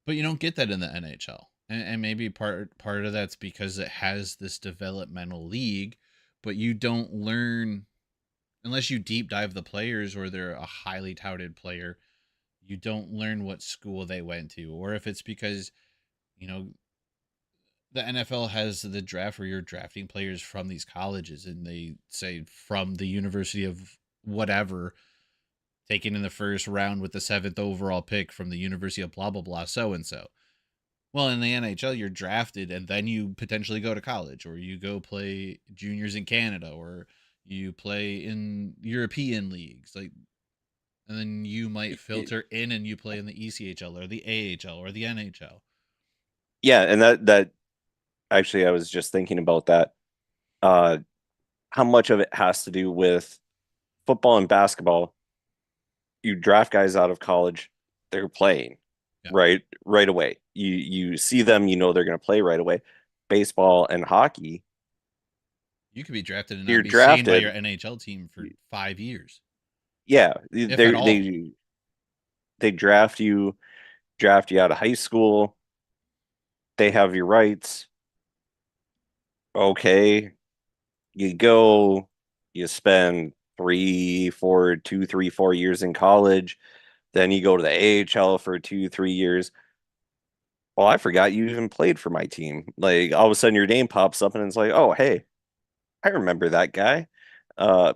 but you don't get that in the NHL, and maybe part of that's because it has this developmental league, but you don't learn unless you deep dive the players or they're a highly touted player. You don't learn what school they went to, or if it's because you know the NFL has the draft where you're drafting players from these colleges and they say from the University of whatever, taken in the first round with the seventh overall pick from the University of blah, blah, blah, so and so. Well, in the NHL, you're drafted and then you potentially go to college or you go play juniors in Canada or you play in European leagues. Like, and then you might filter in and you play in the ECHL or the AHL or the NHL. Yeah, and that actually I was just thinking about that. Uh, how much of it has to do with football and basketball? You draft guys out of college, they're playing Yeah. right away. You see them, you know they're going to play right away. Baseball and hockey, You could be drafted and not you're be seen by your drafted. NHL team for 5 years, Yeah, if at they all. they draft you out of high school. They have your rights. Okay, you go, you spend 3, 4 years in college. Then you go to the AHL for 2, 3 years. Well, I forgot you even played for my team. Like all of a sudden your name pops up and it's like, oh, hey, I remember that guy. Uh,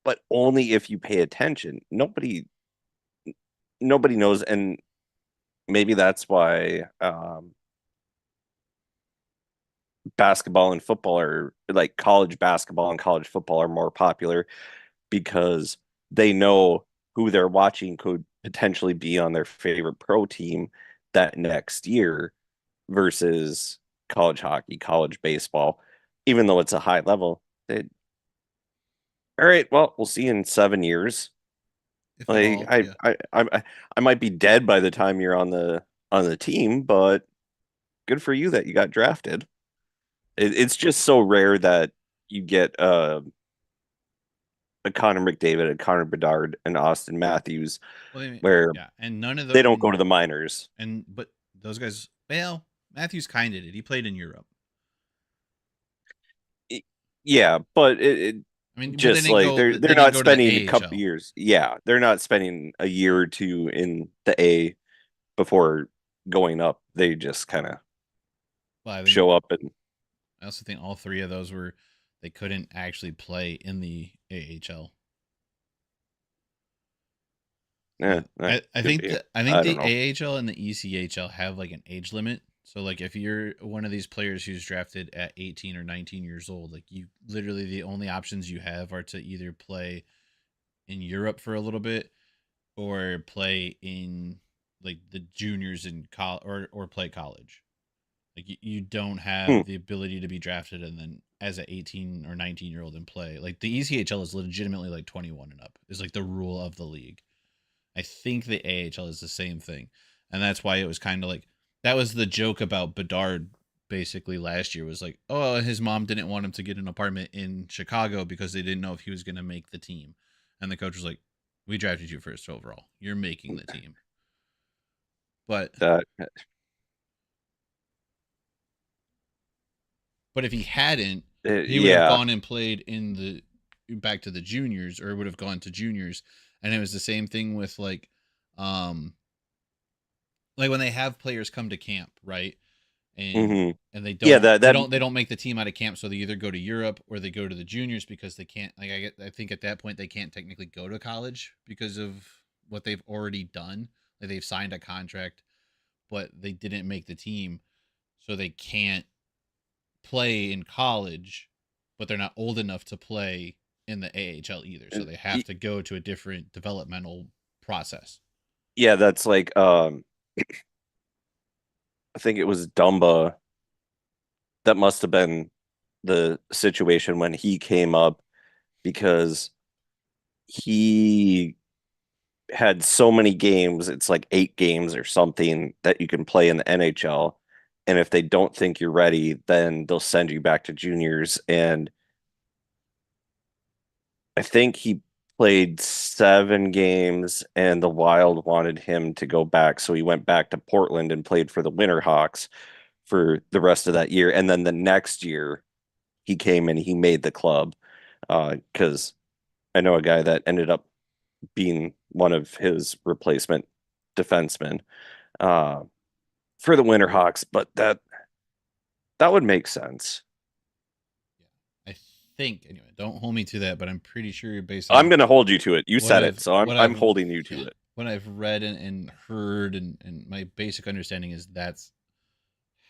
but only if you pay attention. Nobody knows. And maybe that's why basketball and football are like college basketball and college football are more popular because they know who they're watching could potentially be on their favorite pro team that next year versus college hockey, college baseball, even though it's a high level. They, all right, well, we'll see in 7 years. if at Like all. Yeah. I might be dead by the time you're on the team, but good for you that you got drafted. It's just so rare that you get a Connor McDavid, a Connor Bedard, and Austin Matthews Well, I mean, where yeah, and none of they the don't go to the minors. but those guys. Well, Matthews kind of did. He played in Europe. Yeah, but it I mean, but they just didn't like go. they're They didn't not go to the spending a couple AHL. years. Yeah, they're not spending a year or two in the A before going up. They just kind of Well, I think show up and I also think all three of those were they couldn't actually play in the AHL. that I could think be. I think I don't the know. AHL and the ECHL have like an age limit. So like if you're one of these players who's drafted at 18 or 19 years old, like you literally the only options you have are to either play in Europe for a little bit or play in like the juniors in college or play college. Like you don't Hmm. have the ability to be drafted and then as an 18 or 19-year old and play. Like the ECHL is legitimately like 21 and up. Is like the rule of the league. I think the AHL is the same thing. And that's why it was kind of like that was the joke about Bedard basically last year was like, oh, his mom didn't want him to get an apartment in Chicago because they didn't know if he was going to make the team. And the coach was like, we drafted you first overall. You're making the team. But That but if he hadn't, he would have yeah. gone and played in the back to the juniors or would have gone to juniors. And it was the same thing with um like when they have players come to camp, right? and Hmm. and they Yeah, don't that they that don't they don't make the team out of camp, so they either go to Europe or they go to the juniors because they can't like I think at that point they can't technically go to college because of what they've already done. Like they've signed a contract, but they didn't make the team, so they can't play in college, but they're not old enough to play in the AHL either. So they have to go to a different developmental process. yeah, that's like I think it was Dumba that must have been the situation when he came up because he had so many games, it's like 8 games or something that you can play in the NHL. And if they don't think you're ready, then they'll send you back to juniors. And I think he played 7 games, and the Wild wanted him to go back. So he went back to Portland and played for the Winterhawks for the rest of that year. And then the next year, he came and he made the club because I know a guy that ended up being one of his replacement defensemen uh, for the Winterhawks, but that would make sense. Yeah, I think anyway. Don't hold me to that, but I'm pretty sure based I'm on going to hold you to it. You what said it, I've so I'm holding you to it. what I've read and heard and my basic understanding is that's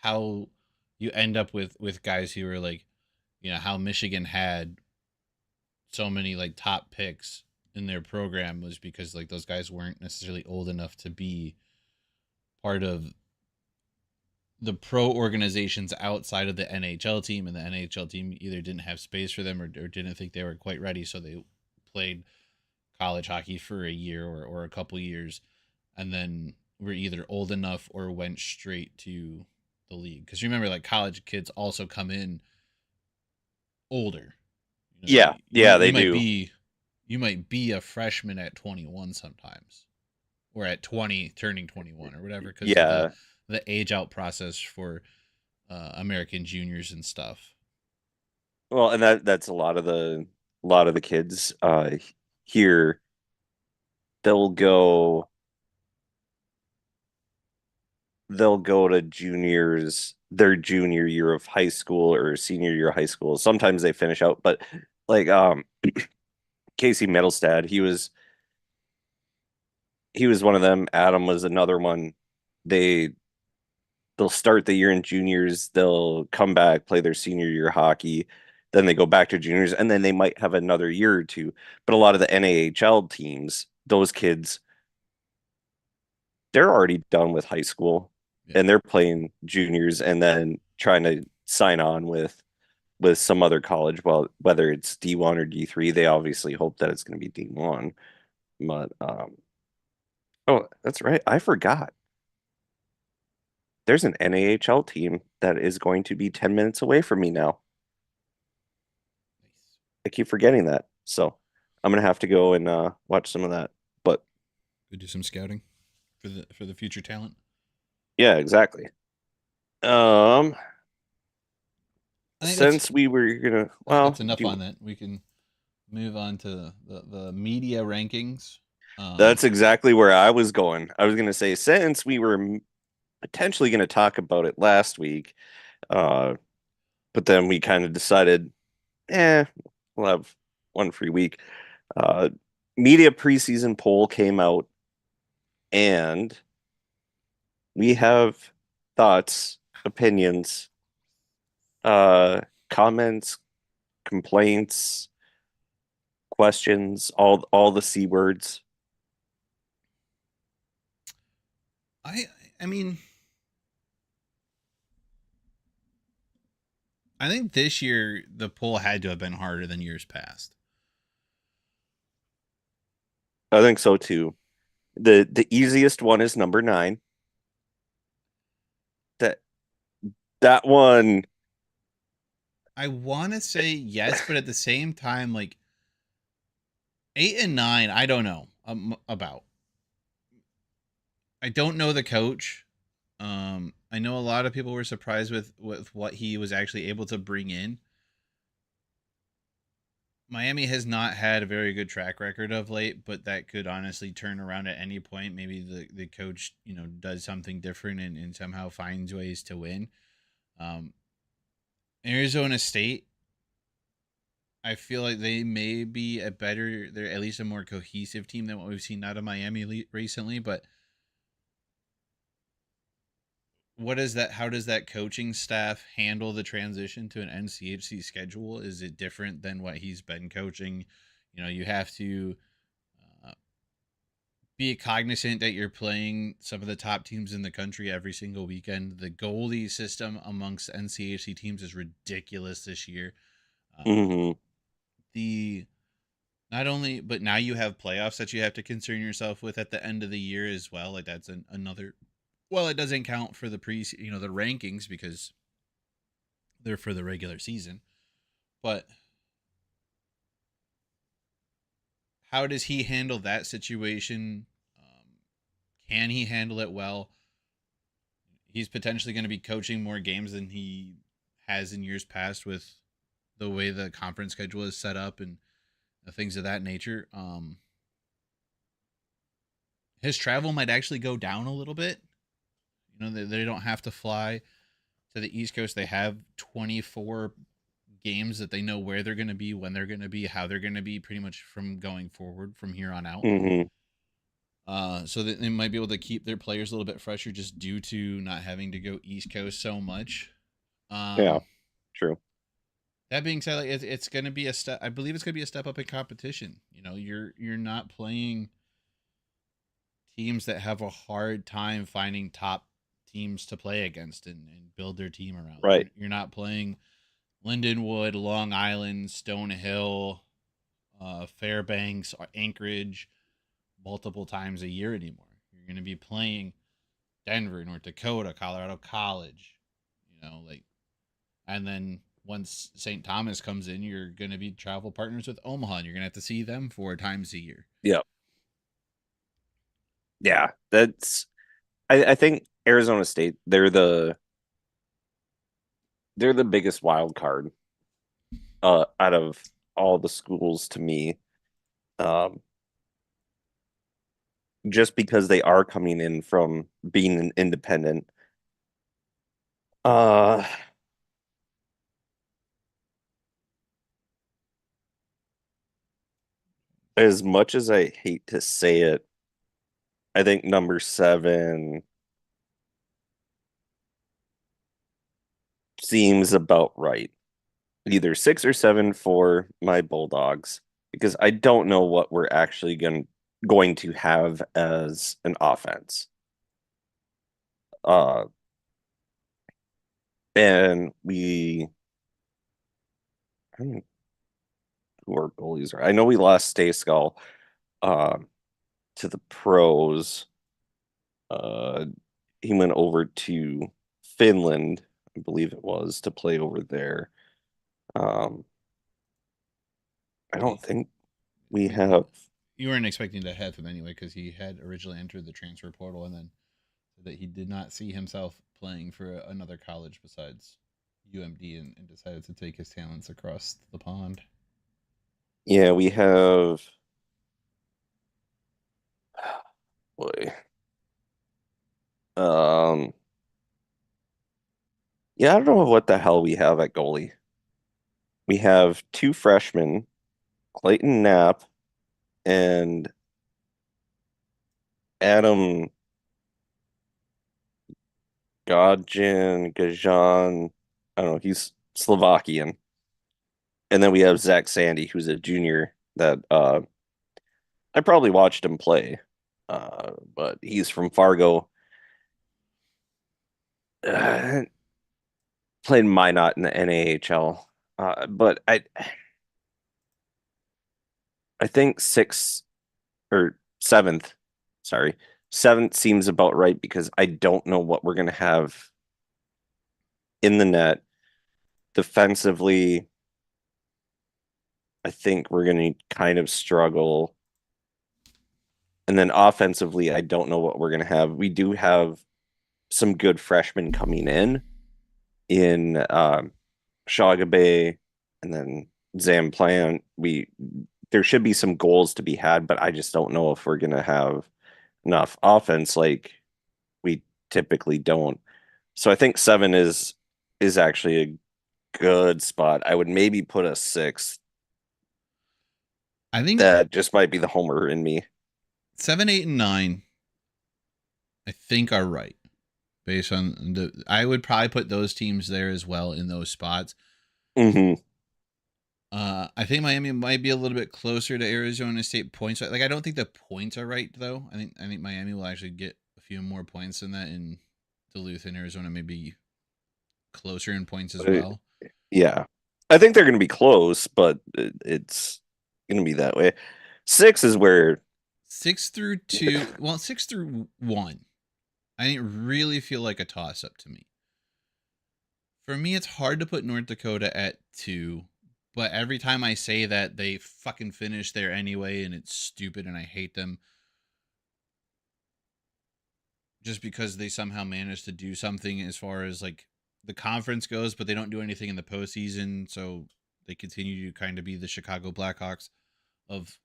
how you end up with guys who are like, how Michigan had so many like top picks in their program was because like those guys weren't necessarily old enough to be part of the pro organizations outside of the NHL team, and the NHL team either didn't have space for them or didn't think they were quite ready, so they played college hockey for a year or a couple years, and then were either old enough or went straight to the league. Because remember, like college kids also come in older. Yeah, You yeah, might they do. you might be a freshman at 21 sometimes, or at 20 turning 21 or whatever, because of Yeah. the age out process for American juniors and stuff. Well, and that's a lot of the kids here they'll go they'll go to juniors their junior year of high school or senior year of high school. Sometimes they finish out, but like Casey Middlestad, he was one of them. Adam was another one. they they'll start the year in juniors, they'll come back, play their senior year hockey, then they go back to juniors, and then they might have another year or two. But a lot of the NAHL teams, those kids, they're already done with high school Yeah. and they're playing juniors and then trying to sign on with some other college. Well, whether it's D1 or D3, they obviously hope that it's going to be D1. But oh, that's right. I forgot. There's an NAHL team that is going to be 10 minutes away from me now. Nice. I keep forgetting that. So I'm gonna have to go and watch some of that. But Go do some scouting for the future talent. yeah, exactly. Um, I think since we were gonna, that's well, enough on that. We can move on to the media rankings. that's exactly where I was going. I was gonna say since we were potentially gonna talk about it last week, uh, but then we kind of decided, eh, we'll have one free week. Uh, Media preseason poll came out, and we have thoughts, opinions, uh, comments, complaints, questions, all the C words. I I mean, I think this year the poll had to have been harder than years past. I think so too. The easiest one is number 9. That that one, I want to say yes, but at the same time, like 8 and 9, I don't know about. I don't know the coach. I know a lot of people were surprised with what he was actually able to bring in. Miami has not had a very good track record of late, but that could honestly turn around at any point. Maybe the coach, does something different and somehow finds ways to win. Um, Arizona State, I feel like they may be they're at least a more cohesive team than what we've seen out of Miami recently. But how does that coaching staff handle the transition to an NCHC schedule? Is it different than what he's been coaching? You have to uh, be cognizant that you're playing some of the top teams in the country every single weekend. The goalie system amongst NCHC teams is ridiculous this year. mhm, The Not only, but now you have playoffs that you have to concern yourself with at the end of the year as well. Like that's another. Well, it doesn't count for the rankings because they're for the regular season. But how does he handle that situation? Can he handle it well? He's potentially going to be coaching more games than he has in years past with the way the conference schedule is set up and things of that nature. His travel might actually go down a little bit. They don't have to fly to the East Coast. They have 24 games that they know where they're going to be, when they're going to be, how they're going to be, pretty much from going forward from here on out. mhm. So that they might be able to keep their players a little bit fresher just due to not having to go East Coast so much. Yeah, Um, true. that being said, like it's going to be a step. I believe it's going to be a step up in competition. You're not playing teams that have a hard time finding top teams to play against and build their team around. Right. You're not playing Lindenwood, Long Island, Stonehill, Fairbanks, or Anchorage multiple times a year anymore. You're going to be playing Denver, North Dakota, Colorado College, like, and then once St. Thomas comes in, you're going to be travel partners with Omaha, and you're going to have to see them 4 times a year. Yeah. Yeah. I think Arizona State, they're the biggest wild card out of all the schools to me. Um, just because they are coming in from being an independent. Uh, as much as I hate to say it, I think number 7 seems about right. Either 6 or 7 for my Bulldogs, because I don't know what we're actually going to have as an offense. Uh, and I don't know who our goalies are. I know we lost Stay Skull uh, to the pros. Uh, he went over to Finland, I believe it was, to play over there. Um, I don't think we We, have. you weren't expecting to have him anyway because he had originally entered the transfer portal and then said that he did not see himself playing for another college besides UMD and decided to take his talents across the pond. Yeah, we have. Boy. Um, yeah, I don't know what the hell we have at goalie. We have 2 freshmen, Clayton Knapp and Adam Gajan. I don't know, he's Slovakian. And then we have Zach Sandy, who's a junior that I probably watched him play. But he's from Fargo. Uh, Played Minot in the NAHL. But I think sixth or seventh, sorry, seventh seems about right because I don't know what we're gonna have in the net. Defensively, I think we're gonna kind of struggle. And then offensively, I don't know what we're gonna have. We do have some good freshmen coming in Shagabe and then Zamplan. There should be some goals to be had, but I just don't know if we're gonna have enough offense like we typically don't. So I think 7 is actually a good spot. I would maybe put a 6. I think That just might be the homer in me. 7, 8, and 9, I think are right based on the. I would probably put those teams there as well in those spots. Hmm. I think Miami might be a little bit closer to Arizona State points. Like I don't think the points are right though. I think Miami will actually get a few more points than that, and Duluth and Arizona may be closer in points as well. Yeah. I think they're going to be close, but it's going to be that way. 6 is where 6 through 2, well, 6 through 1. I didn't really feel like a toss up to me. For me, it's hard to put North Dakota at 2, but every time I say that, they fucking finish there anyway, and it's stupid, and I hate them just because they somehow managed to do something as far as like the conference goes, but they don't do anything in the postseason, so they continue to kind of be the Chicago Blackhawks of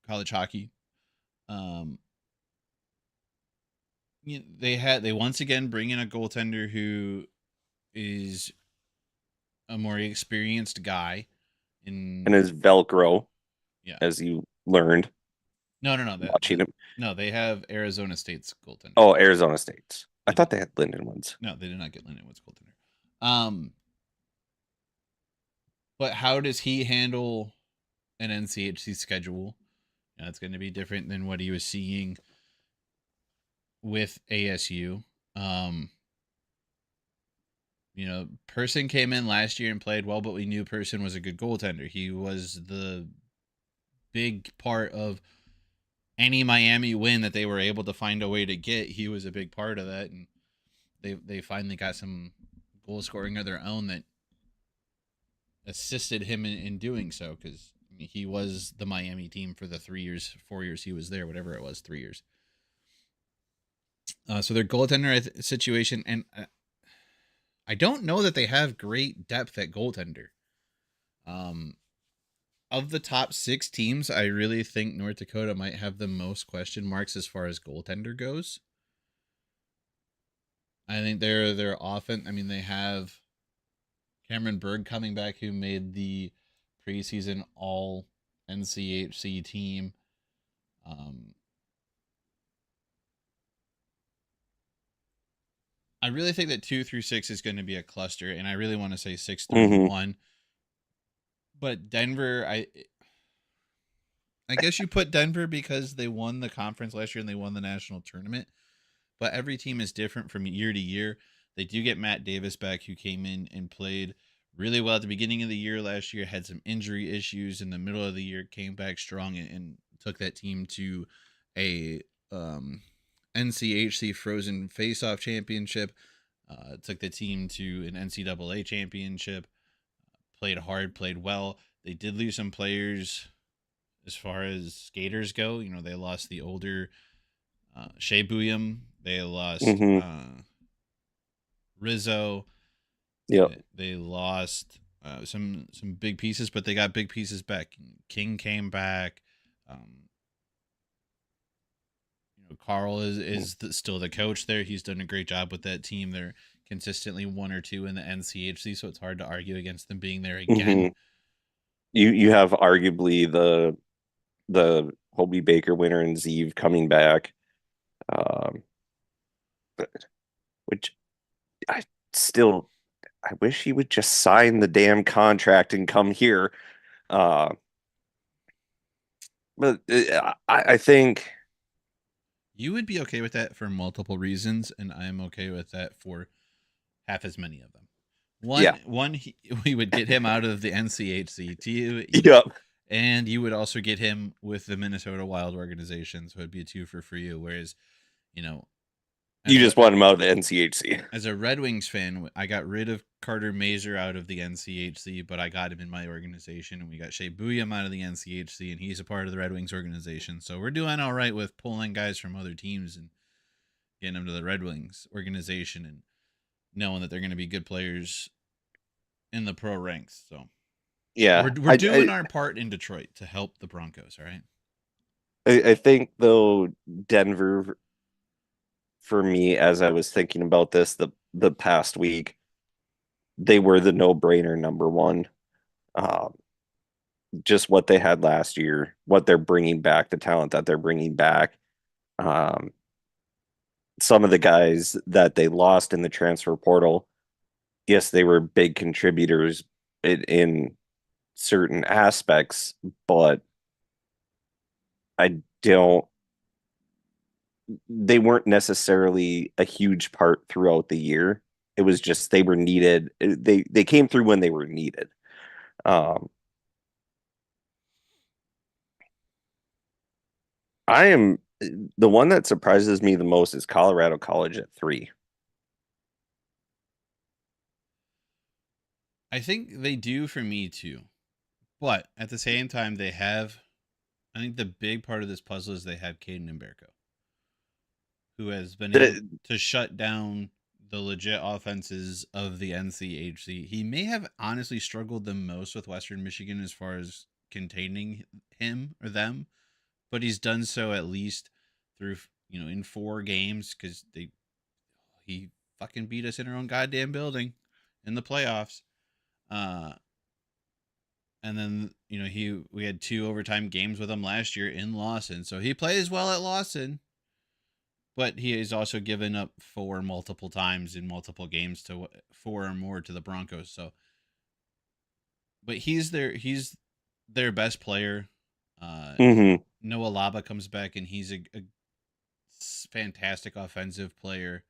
college hockey. Um, they once again bring in a goaltender who is a more experienced guy and in. is Velcro, Yeah. as you learned No, watching him. no, they have Arizona State's goaltender. Oh, Arizona State's. I They do. thought they had Linden ones. No, they did not get Lindenwood's goaltender. But how does he handle an NCHC schedule? It's going to be different than what he was seeing with ASU. Um, Person came in last year and played well, but we knew Person was a good goaltender. He was the big part of any Miami win that they were able to find a way to get. He was a big part of that, and they finally got some goal scoring of their own that assisted him in doing so because he was the Miami team for the 3 years, 4 years he was there, whatever it was, 3 years. So their goaltender situation, and I don't know that they have great depth at goaltender. Um, of the top 6 teams, I really think North Dakota might have the most question marks as far as goaltender goes. I think they're often. I mean, they have Cameron Berg coming back, who made the preseason All NCHC team. Um, I really think that 2 through 6 is going to be a cluster, and I really want to say 6 through Hmm. 1. But Denver, I guess you put Denver because they won the conference last year and they won the national tournament. But every team is different from year to year. They do get Matt Davis back, who came in and played really well at the beginning of the year last year, had some injury issues in the middle of the year, came back strong and took that team to a NCHC Frozen Face-Off Championship, took the team to an NCAA championship, played hard, played well. They did lose some players as far as skaters go. You know, they lost the older Shea Buyam. They lost Hmm. Rizzo. Yep. They lost some big pieces, but they got big pieces back. King came back. Um, Carl is still the coach there. He's done a great job with that team. They're consistently 1 or 2 in the NCHC, so it's hard to argue against them being there again. Hmm. You have arguably the Hobie Baker winner and Zeev coming back, um, which I still I wish he would just sign the damn contract and come here. Uh, but I think, You would be okay with that for multiple reasons, and I'm okay with that for half as many of them. yeah, We would get him out of the NCHC. yep. And you would also get him with the Minnesota Wild organization, so it'd be a two for you. Whereas, you know, You as a just want him out of the NCHC. as a Red Wings fan, I got rid of Carter Mazer out of the NCHC, but I got him in my organization, and we got Shea Buyam out of the NCHC, and he's a part of the Red Wings organization. So we're doing all right with pulling guys from other teams and getting them to the Red Wings organization, and knowing that they're going to be good players in the pro ranks. So Yeah, we're doing our part in Detroit to help the Broncos. All right. I think though Denver for me, as I was thinking about this the past week, they were the no-brainer number one. Um, just what they had last year, what they're bringing back, the talent that they're bringing back. Um, some of the guys that they lost in the transfer portal, yes, they were big contributors in certain aspects, but I don't, they weren't necessarily a huge part throughout the year. It was just they were needed. They came through when they were needed. Um, I am the one that surprises me the most is Colorado College at 3. I think they do for me too. But at the same time, I think the big part of this puzzle is they have Caden Emberko, who has been able The, to shut down the legit offenses of the NCHC. He may have honestly struggled the most with Western Michigan as far as containing him or them, but he's done so at least through, in 4 games, because he fucking beat us in our own goddamn building in the playoffs. Uh, and then we had 2 overtime games with him last year in Lawson, so he plays well at Lawson, but he has also given up 4 multiple times in multiple games to 4 or more to the Broncos. So, but he's their best player. Uh, mhm, Noah Laba comes back, and he's a fantastic offensive player.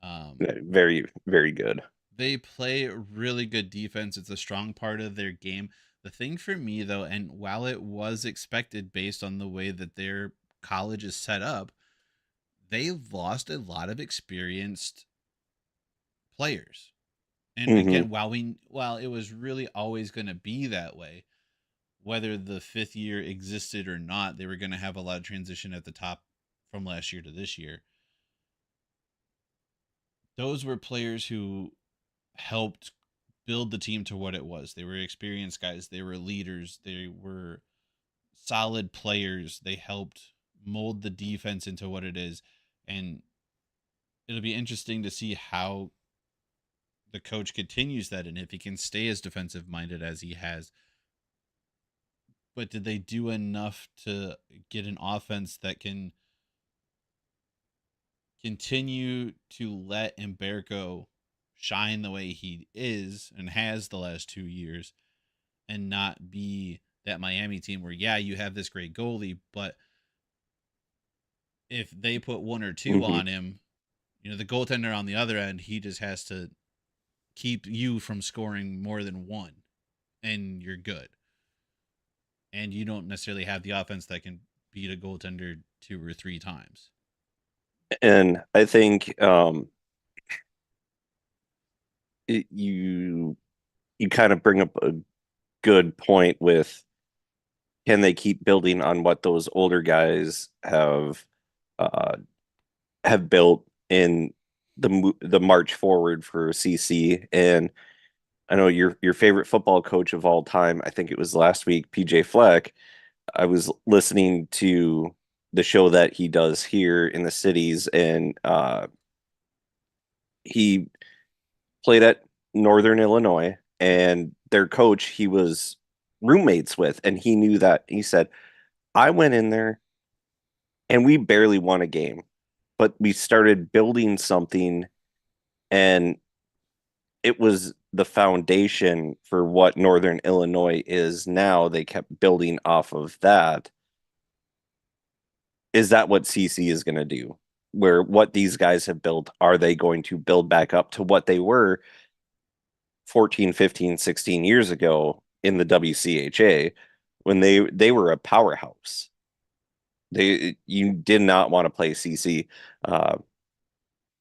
Um, very, very good. they play really good defense. It's a strong part of their game. The thing for me, though, and while it was expected based on the way that their college is set up, they lost a lot of experienced players. And Hmm. again, while it was really always going to be that way, whether the 5th year existed or not, they were going to have a lot of transition at the top from last year to this year. Those were players who helped build the team to what it was. They were experienced guys, they were leaders, they were solid players. They helped mold the defense into what it is. And it'll be interesting to see how the coach continues that and if he can stay as defensive minded as he has. But did they do enough to get an offense that can continue to let Umberto shine the way he is and has the last 2 years, and not be that Miami team where, yeah, you have this great goalie, but if they put one or two Hmm. on him, the goaltender on the other end, he just has to keep you from scoring more than one, and you're good. And you don't necessarily have the offense that can beat a goaltender two or three times. And I think you kind of bring up a good point with, can they keep building on what those older guys uh, have built in the march forward for CC? And I know your favorite football coach of all time, I think it was last week, PJ Fleck. I was listening to the show that he does here in the cities, and he played at Northern Illinois, and their coach he was roommates with, and he knew that. He said, I went in there and we barely won a game, but we started building something, and it was the foundation for what Northern Illinois is now. They kept building off of that. Is that what CC is going to do? Where what these guys have built, are they going to build back up to what they were 14, 15, 16 years ago in the WCHA when they were a powerhouse? You did not want to play CC. Uh,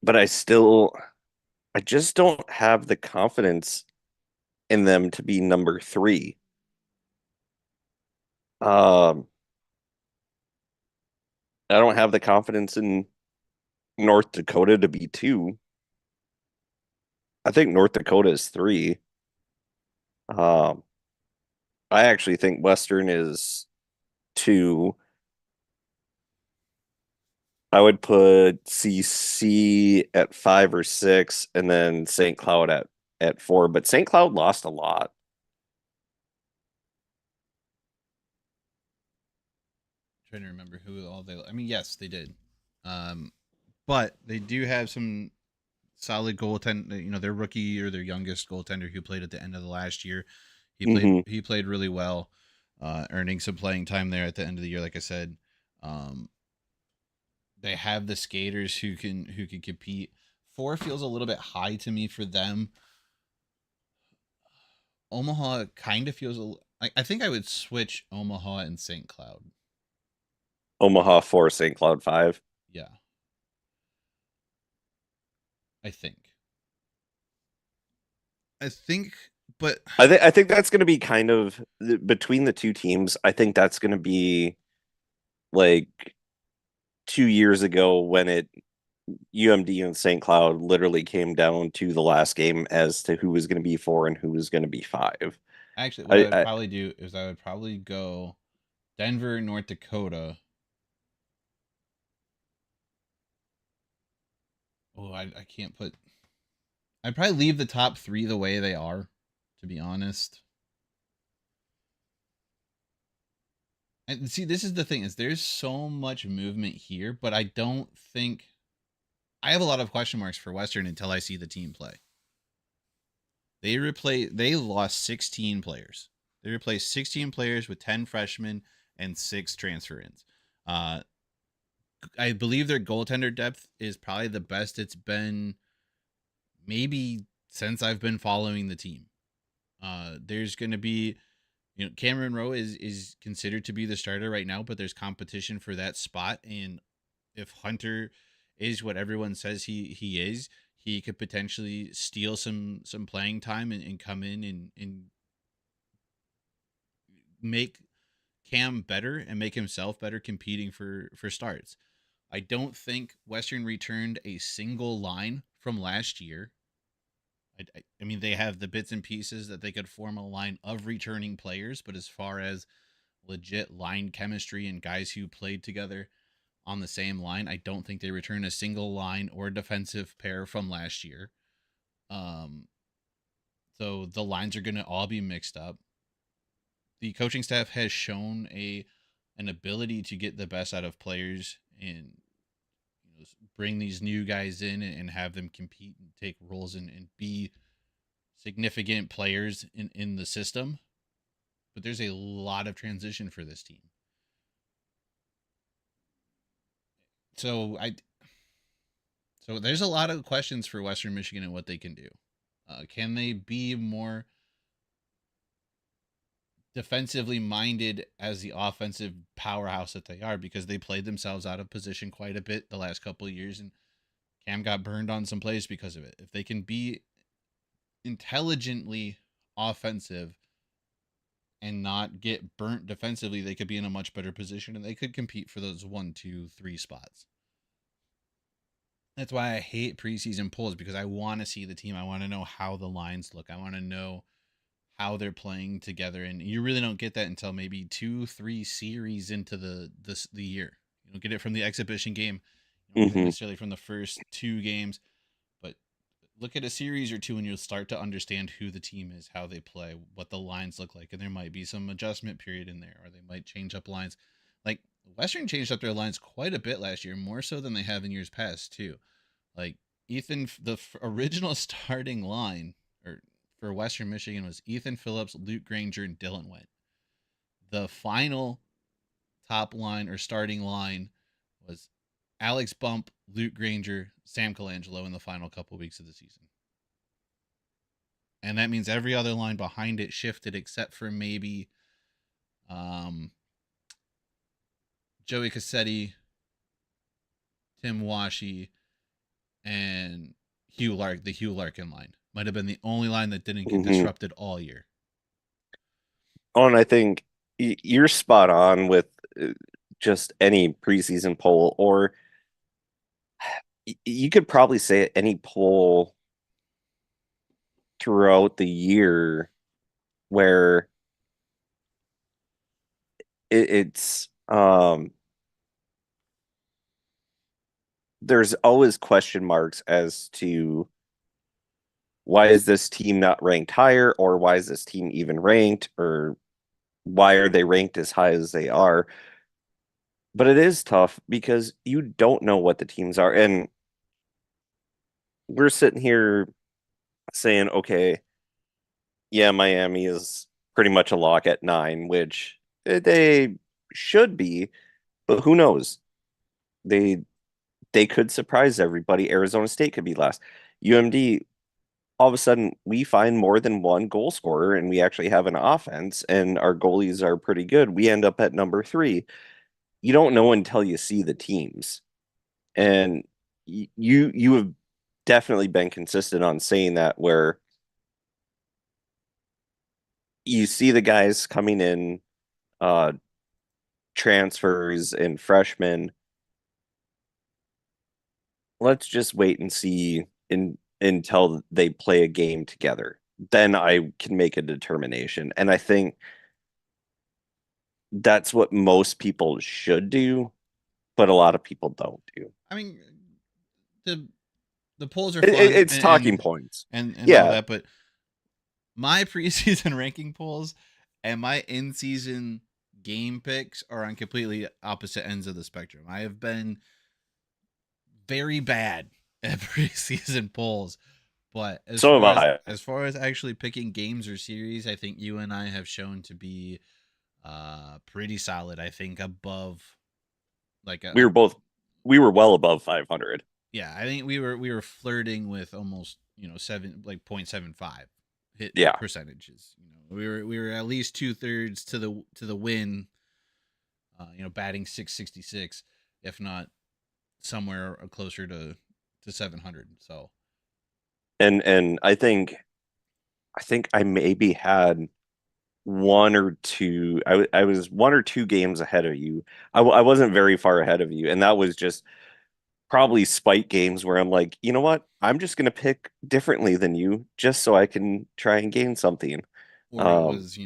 but I just don't have the confidence in them to be number three. Um, I don't have the confidence in North Dakota to be two. I think North Dakota is three. Um, I actually think Western is two. I would put CC at five or six, and then St. Cloud at four. But St. Cloud lost a lot. I'm trying to remember who all they. I mean, yes, they did, um, but they do have some solid goaltender. Their rookie or their youngest goaltender who played at the end of the last year. He played. Hmm. He played really well, earning some playing time there at the end of the year. Like I said, they have the skaters who can compete. Four feels a little bit high to me for them. Omaha kind of feels I think I would switch Omaha and St. Cloud. Omaha four, St. Cloud five. Yeah, I think. I think, but I think that's going to be kind of between the two teams. I think that's going to be like 2 years ago when it UMD and St. Cloud literally came down to the last game as to who was going to be four and who was going to be five. actually, what I would I probably do is I would probably go Denver, North Dakota. Oh, I can't put. I'd probably leave the top three the way they are, to be honest. And see, this is the thing: is there's so much movement here, but I don't think I have a lot of question marks for Western until I see the team play. They lost 16 players. They replaced 16 players with 10 freshmen and 6 transfer ins. Uh, I believe their goaltender depth is probably the best it's been maybe since I've been following the team. There's going to be, Cameron Rowe is considered to be the starter right now, but there's competition for that spot. And if Hunter is what everyone says he is, he could potentially steal some playing time and come in and make Cam better and make himself better competing for starts. I don't think Western returned a single line from last year. I mean, they have the bits and pieces that they could form a line of returning players, but as far as legit line chemistry and guys who played together on the same line, I don't think they return a single line or defensive pair from last year. Um, so the lines are going to all be mixed up. The coaching staff has shown an ability to get the best out of players, and bring these new guys in and have them compete and take roles and be significant players in the system. But there's a lot of transition for this team. So I so there's a lot of questions for Western Michigan and what they can do. Can they be more defensively minded as the offensive powerhouse that they are, because they played themselves out of position quite a bit the last couple of years, and Cam got burned on some plays because of it. If they can be intelligently offensive and not get burnt defensively, they could be in a much better position and they could compete for those 1, 2, 3 spots. That's why I hate preseason polls, because I want to see the team. I want to know how the lines look. I want to know how they're playing together, and you really don't get that until maybe 2, 3 series into the year. You don't get it from the exhibition game. You don't get it Hmm. necessarily from the first 2 games, but look at a series or two and you'll start to understand who the team is, how they play, what the lines look like, and there might be some adjustment period in there, or they might change up lines. Like Western changed up their lines quite a bit last year, more so than they have in years past too. Like Ethan, the original starting line or for Western Michigan was Ethan Phillips, Luke Granger, and Dylan Went. The final top line or starting line was Alex Bump, Luke Granger, Sam Colangelo in the final couple weeks of the season. And that means every other line behind it shifted except for maybe um, Joey Cassetti, Tim Washi, and the Hugh Larkin line. Might have been the only line that didn't get Hmm. disrupted all year. Oh, and I think you're spot on with uh, just any preseason poll, or you could probably say any poll throughout the year where it's there's always question marks as to why is this team not ranked higher, or why is this team even ranked, or why are they ranked as high as they are. But it is tough because you don't know what the teams are, and we're sitting here saying, okay, yeah, Miami is pretty much a lock at 9, which they should be, but who knows? They they could surprise everybody. Arizona State could be last. UMD, all of a sudden, we find more than one goal scorer, and we actually have an offense, and our goalies are pretty good. We end up at number 3. You don't know until you see the teams, and you have definitely been consistent on saying that, where you see the guys coming in, uh, transfers and freshmen. Let's just wait and see until they play a game together. Then I can make a determination. And I think that's what most people should do, but a lot of people don't do. I mean, the the polls are fun It's talking points. and all Yeah. that, but my preseason ranking polls and my in-season game picks are on completely opposite ends of the spectrum. I have been very bad at preseason polls, but So have I. as far as actually picking games or series, I think you and I have shown to be pretty solid. I think above like We a were both we were well above 500. yeah, I think we were flirting with almost, 0.75 hit Yeah. percentages. We were at least 2/3 to the win. Batting 666, if not somewhere closer to 700. So And I think I maybe had one or two. I was 1 or 2 games ahead of you. I wasn't very far ahead of you, and that was just probably spite games where I'm like, you know what? I'm just gonna pick differently than you just so I can try and gain something. or it Um, was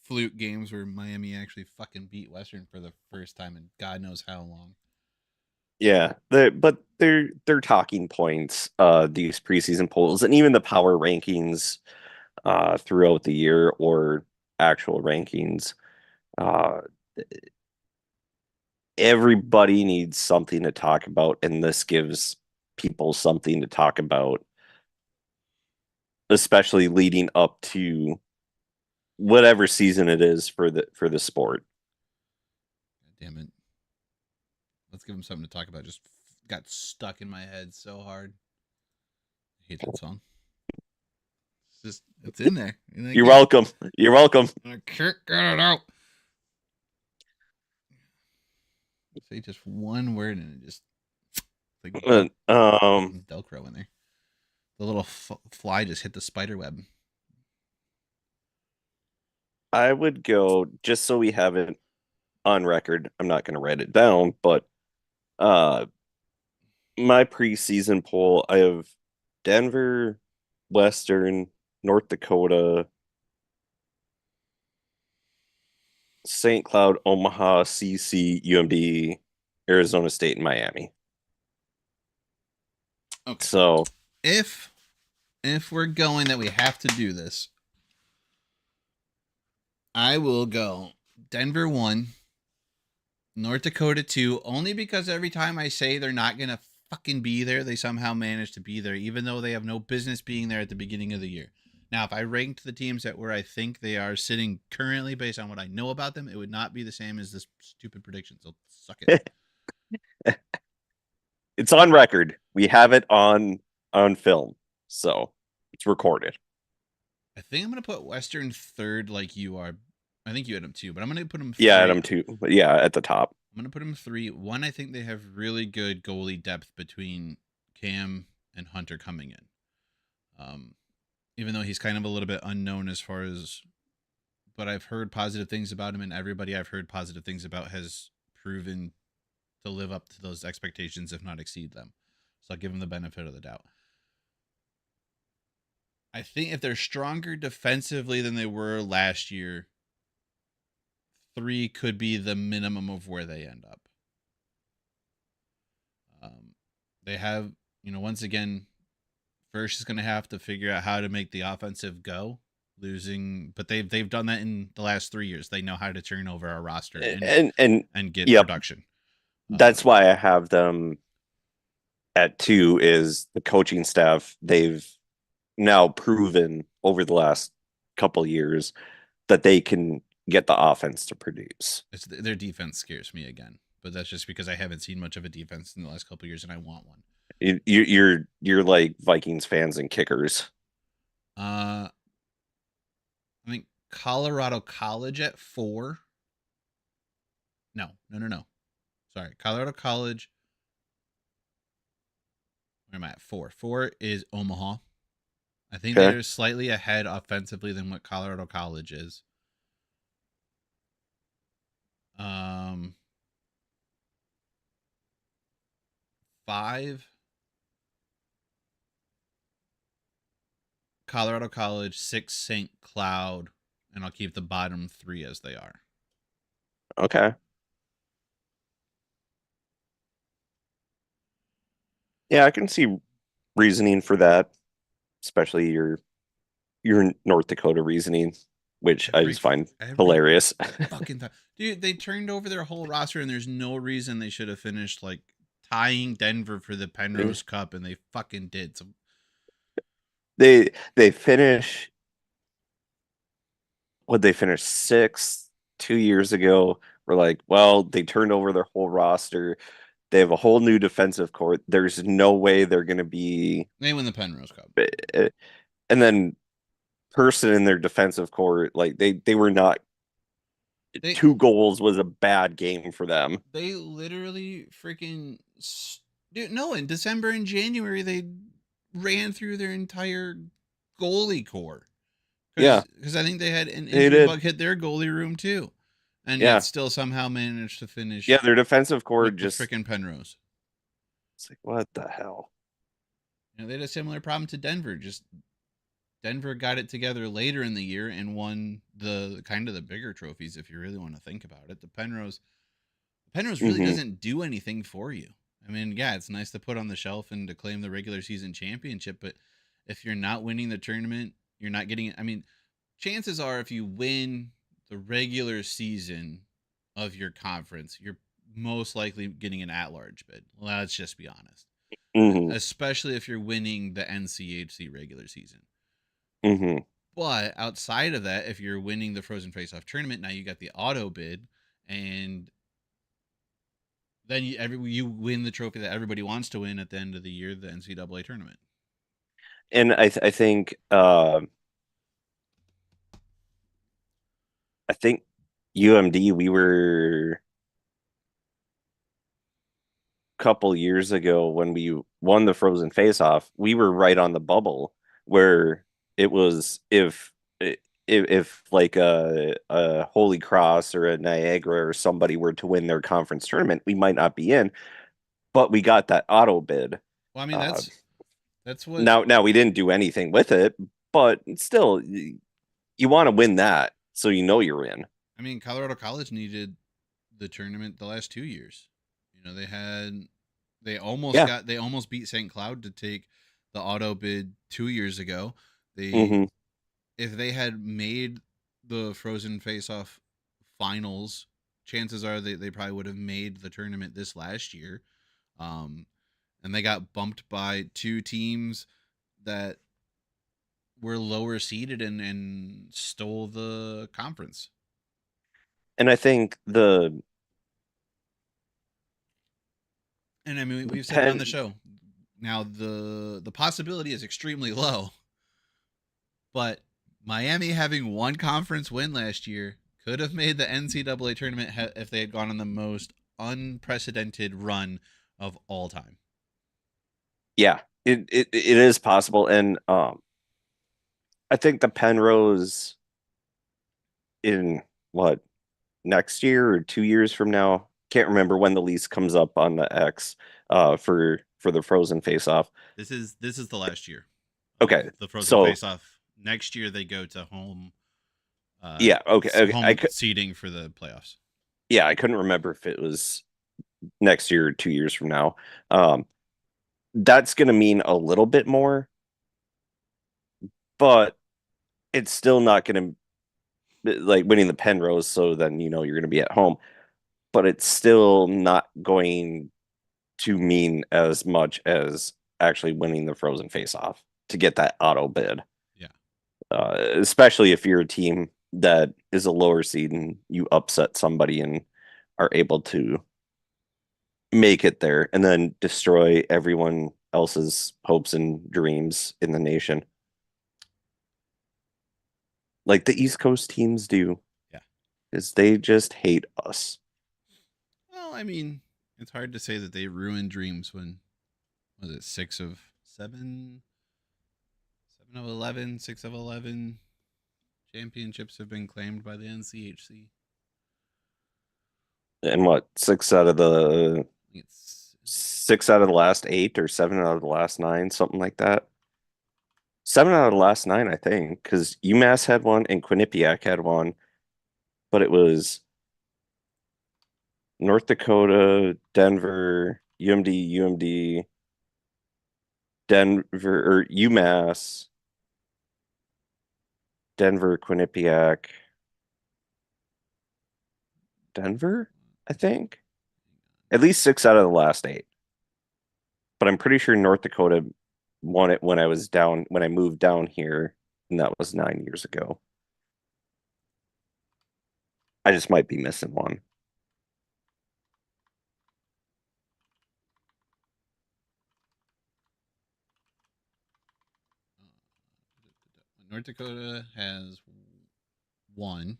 fluke games where Miami actually fucking beat Western for the first time in God knows how long. yeah, but they're talking points, these preseason polls and even the power rankings throughout the year, or actual rankings. Uh, everybody needs something to talk about, and this gives people something to talk about, especially leading up to whatever season it is for the sport. Damn it. Let's give him something to talk about. Just got stuck in my head so hard. I hate that song. It's in there. And I You're can't welcome. You're welcome. I can't get it out. Say just one word and it just like Velcro in there. The little fly just hit the spider web. I would go just so we have it on record. I'm not going to write it down, but uh my preseason poll, I have Denver, Western, North Dakota, St. Cloud, Omaha, CC, UMD, Arizona State, and Miami. Okay. So If we're going that we have to do this, I will go Denver 1, North Dakota 2, only because every time I say they're not going to fucking be there, they somehow manage to be there, even though they have no business being there at the beginning of the year. Now, if I ranked the teams at where I think they are sitting currently based on what I know about them, it would not be the same as this stupid prediction. So suck it. it's on record. We have it on film. So it's recorded. I think I'm going to put Western third like you are. I think you had them two, but I'm going to put them Yeah, three. Adam too. Yeah, at the top. I'm going to put them three. One, I think they have really good goalie depth between Cam and Hunter coming in. Even though he's kind of a little bit unknown as far as, but I've heard positive things about him, and everybody I've heard positive things about has proven to live up to those expectations, if not exceed them. So I'll give him the benefit of the doubt. I think if they're stronger defensively than they were last year, 3 could be the minimum of where they end up. They have, once again, First is going to have to figure out how to make the offensive go. Losing, but they've done that in the last 3 years. They know how to turn over a roster and get yep, production. that's why I have them at 2 is the coaching staff. They've now proven over the last couple years that they can get the offense to produce. Their defense scares me again, but that's just because I haven't seen much of a defense in the last couple years, and I want one. You're like Vikings fans and kickers. I think Colorado College at 4. No. Sorry, Colorado College. Where am I at? 4. 4 is Omaha. I think Okay. they're slightly ahead offensively than what Colorado College is. 5, Colorado College. 6, St. Cloud, and I'll keep the bottom 3 as they are. Okay. Yeah, I can see reasoning for that, especially your North Dakota reasoning, which I just find Every hilarious. fucking time. Dude, they turned over their whole roster, and there's no reason they should have finished like tying Denver for the Penrose Cup, and they fucking did. So They finish what they finished sixth 2 years ago. We're like, well, they turned over their whole roster. They have a whole new defensive core. There's no way they're going to be. they win the Penrose Cup. And then person in their defensive core, like they were not. They 2 goals was a bad game for them. they literally freaking dude. No, in December and January they ran through their entire goalie core Yeah, because I think they had an they injury did. bug hit their goalie room too, and yet Yeah, still somehow managed to yeah. finish Their defensive core with the just. freaking Penrose. It's like what the hell. They had a similar problem to Denver. Just Denver got it together later in the year and won the kind of the bigger trophies. If you really want to think about it, the Penrose really Hmm. doesn't do anything for you. I mean, yeah, it's nice to put on the shelf and to claim the regular season championship, but if you're not winning the tournament, you're not getting it. I mean, chances are if you win the regular season of your conference, you're most likely getting an at-large bid. Let's just be honest. Hmm. Especially if you're winning the NCHC regular season. Hmm. But outside of that, if you're winning the Frozen Face-Off tournament, now you got the auto bid, and then you win the trophy that everybody wants to win at the end of the year, the NCAA tournament. And I think I think UMD, we were a couple years ago when we won the Frozen Face Off, we were right on the bubble where it was if like a Holy Cross or a Niagara or somebody were to win their conference tournament, we might not be in, but we got that auto bid. Well, I mean Uh, that's what now we didn't do anything with it, but still, you want to win that so you know you're in. I mean. Colorado College needed the tournament the last 2 years. You know, Yeah. they almost beat St. Cloud to take the auto bid 2 years ago. They Hmm. If they had made the Frozen Face Off finals, chances are they probably would have made the tournament this last year. Um, and they got bumped by two teams that were lower seeded and stole the conference. And I think And I mean, the we've said it on the Penn, show. Now the possibility is extremely low, but Miami having one conference win last year could have made the NCAA tournament if they had gone on the most unprecedented run of all time. yeah, it is possible, and I think the Penrose in what next year or 2 years from now, can't remember when the lease comes up on the X for the Frozen Face Off. This is the last year of Okay, the Frozen so Face Off. Next year they go to yeah, okay, I home could, seeding for the playoffs. yeah, I couldn't remember if it was next year or 2 years from now. Um, that's going to mean a little bit more, but it's still not going to like winning the Penrose. So then you know you're going to be at home, but it's still not going to mean as much as actually winning the Frozen Face Off to get that auto bid. Yeah. Especially if you're a team that is a lower seed and you upset somebody and are able to make it there and then destroy everyone else's hopes and dreams in the nation, like the East Coast teams do, Yeah. is they just hate us. Well, I mean, it's hard to say that they ruined dreams when was it 7 of 11, 6 of 11 championships have been claimed by the NCHC. And what, It's 6 out of the last 8 or 7 out of the last 9, something like that. 7 out of the last 9, I think, because UMass had one and Quinnipiac had one, but it was North Dakota, Denver, UMD, Denver, or UMass, Denver, Quinnipiac, Denver, I think. At least 6 out of the last 8. But I'm pretty sure North Dakota won it when when I moved down here, and that was 9 years ago. I just might be missing one. North Dakota has one.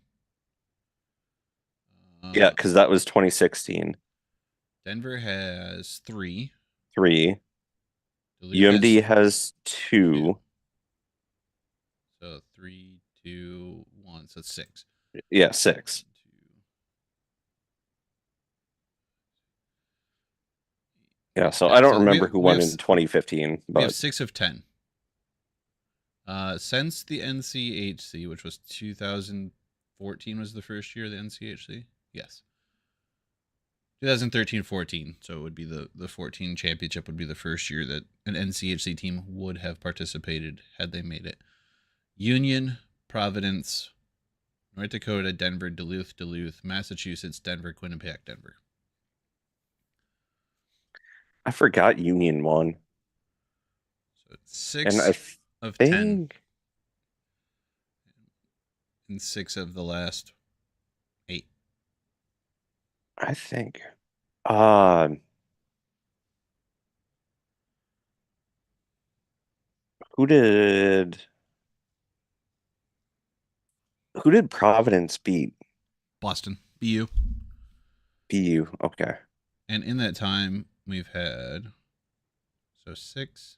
Yeah, Uh, because that was 2016. Denver has three. 3. Duluth has UMD has two. 2. So 3, 2, 1. So 6. Yeah, 6. Yeah, so Yeah. I don't So remember who won in 2015, we have but 6 of 10. Since the NCHC, which was 2014, was the first year of the NCHC. Yes, 2013-14. So it would be the 14 championship would be the first year that an NCHC team would have participated had they made it. Union, Providence, North Dakota, Denver, Duluth, Massachusetts, Denver, Quinnipiac, Denver. I forgot Union won, So it's and I 6 of 10 think in 6 of the last 8. I think uh who did who did Providence beat? Boston, BU. BU. Okay. And in that time, we've had so 6.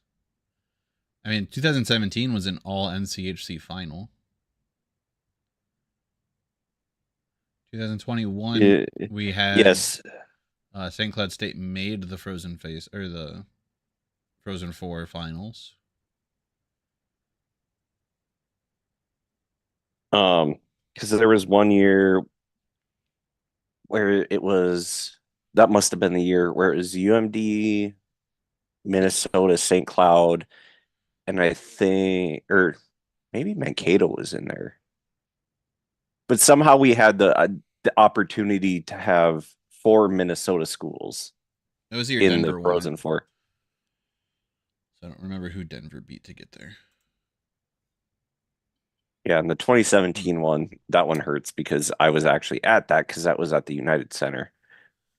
I mean, 2017 was an all NCHC final. 2021, Yeah, we had yes. St. Cloud State made the Frozen Face or the Frozen Four finals. Because there was one year where it was that must have been the year where it was UMD, Minnesota, St. Cloud, and I think or maybe Mankato was in there. But somehow we had the opportunity to have four Minnesota schools That was the year in the Denver won it. Frozen Four. So I don't remember who Denver beat to get there. Yeah, and the Hmm. 2017 one, that one hurts because I was actually at that because that was at the United Center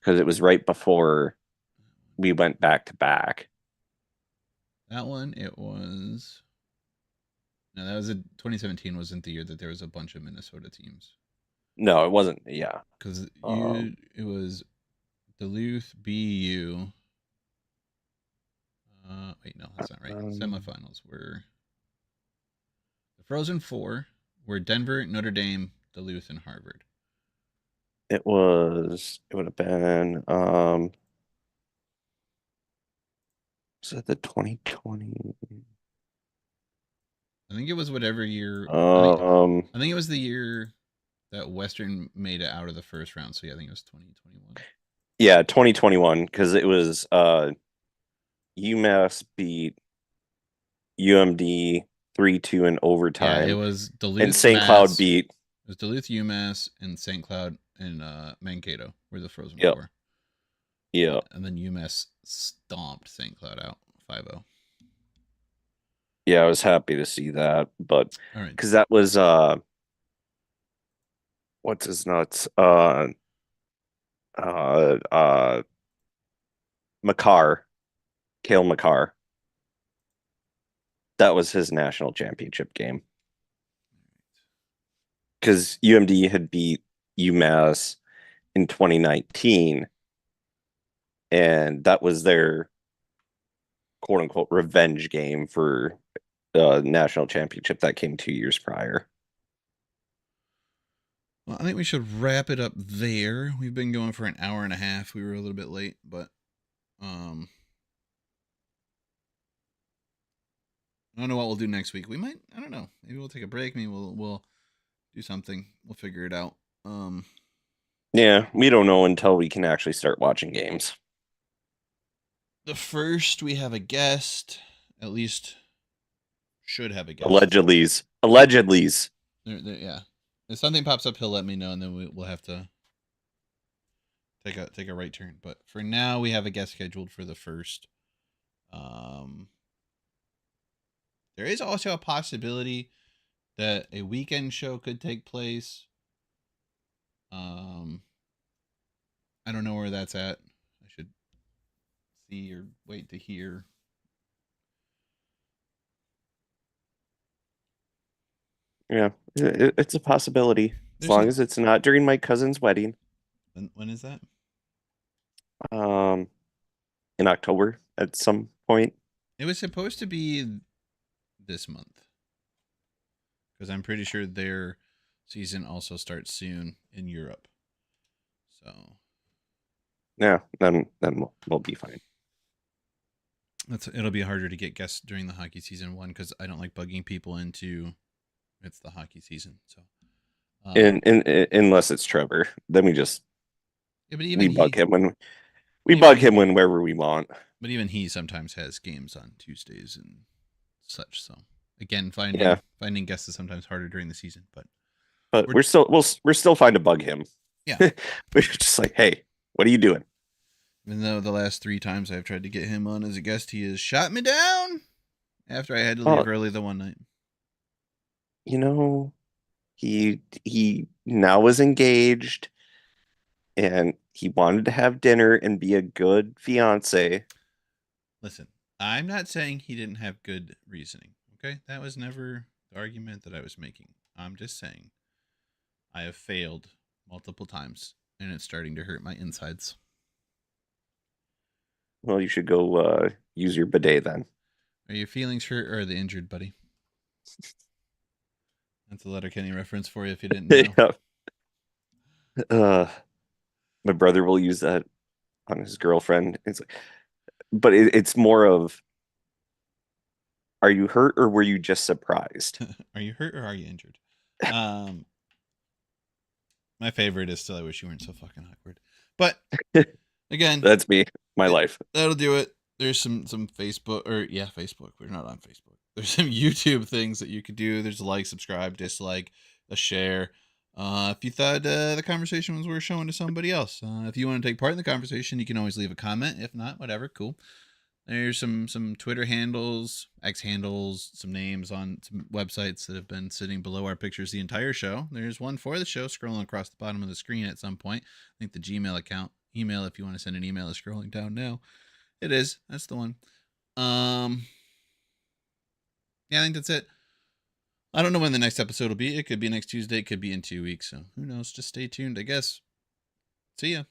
because it was right before we went back to back. That one, it was no, that was a 2017 wasn't the year that there was a bunch of Minnesota teams No, it wasn't. Yeah. because Um, it was Duluth, BU. Wait, no, that's not right. um, Semifinals were the Frozen Four were Denver, Notre Dame, Duluth, and Harvard. it would have been, was it the 2020? I think it was whatever year. Um, I think it was the year that Western made it out of the first round. So yeah, I think it was 2021. yeah, 2021 because it was UMass beat UMD 3-2 in Yeah, it overtime, was and Duluth, St. Cloud Mass. beat. It was Duluth, UMass, and St. Cloud and Mankato were the Frozen Yep, Four. yep. And then UMass stomped St. Cloud out 5-0. Yeah, I was happy to see that, but All right. because that was what's his nuts? Uh, uh, McCarr, Kale McCarr. That was his national championship game because UMD had beat UMass in 2019, and that was their quote unquote revenge game for the national championship that came 2 years prior. Well, I think we should wrap it up there. We've been going for an hour and a half. We were a little bit late, but um I don't know what we'll do next week. We might, I don't know. Maybe we'll take a break. Maybe we'll do something. We'll figure it out. Yeah, we don't know until we can actually start watching games. The first we have a guest, at least should have a guest. Allegedly's, allegedly's. Yeah. If something pops up, he'll let me know, and then we'll have to take a right turn. But for now, we have a guest scheduled for the first. Um, there is also a possibility that a weekend show could take place. Um, I don't know where that's at. I should see or wait to hear. Yeah, it's a possibility as There's long an as it's not during my cousin's wedding. when is that? Um, in October at some point. It was supposed to be this month because I'm pretty sure their season also starts soon in Europe. So Yeah, then we'll be fine. it'll be harder to get guests during the hockey season one because I don't like bugging people into it's the hockey season. So Unless it's Trevor, then we just yeah, we bug him when we bug even him whenever we want. but even he sometimes has games on Tuesdays and such. So again, Yeah, finding guests is sometimes harder during the season, but but we're we're still fine to bug him. yeah. We're just like, hey, what are you doing? Even though the last 3 times I've tried to get him on as a guest, he has shot me down after I had to leave Well, early the one night. you know, he now is engaged and he wanted to have dinner and be a good fiance. Listen, I'm not saying he didn't have good reasoning. Okay, that was never the argument that I was making. I'm just saying I have failed multiple times, and it's starting to hurt my insides. Well, you should go use your bidet then. Are your feelings hurt or are they injured, buddy? That's a Letterkenny reference for you if you didn't know. Yeah. Uh, my brother will use that on his girlfriend. It's like, but it's more of, are you hurt or were you just surprised? Are you hurt or are you injured? Um, my favorite is still I wish you weren't so fucking awkward. But again, That's me, my life. that'll do it. There's some Facebook or yeah, Facebook. We're not on Facebook. There's some YouTube things that you could do. There's a like, subscribe, dislike, a share. If you thought the conversation was worth showing to somebody else, if you want to take part in the conversation, you can always leave a comment. If not, whatever, cool. There's some Twitter handles, X handles, some names on some websites that have been sitting below our pictures the entire show. There's one for the show scrolling across the bottom of the screen at some point. I think the Gmail account, email if you want to send an email, is scrolling down now. It is. That's the one. Um, yeah, I think that's it. I don't know when the next episode will be. It could be next Tuesday. It could be in 2 weeks. So who knows? Just stay tuned, I guess. See ya.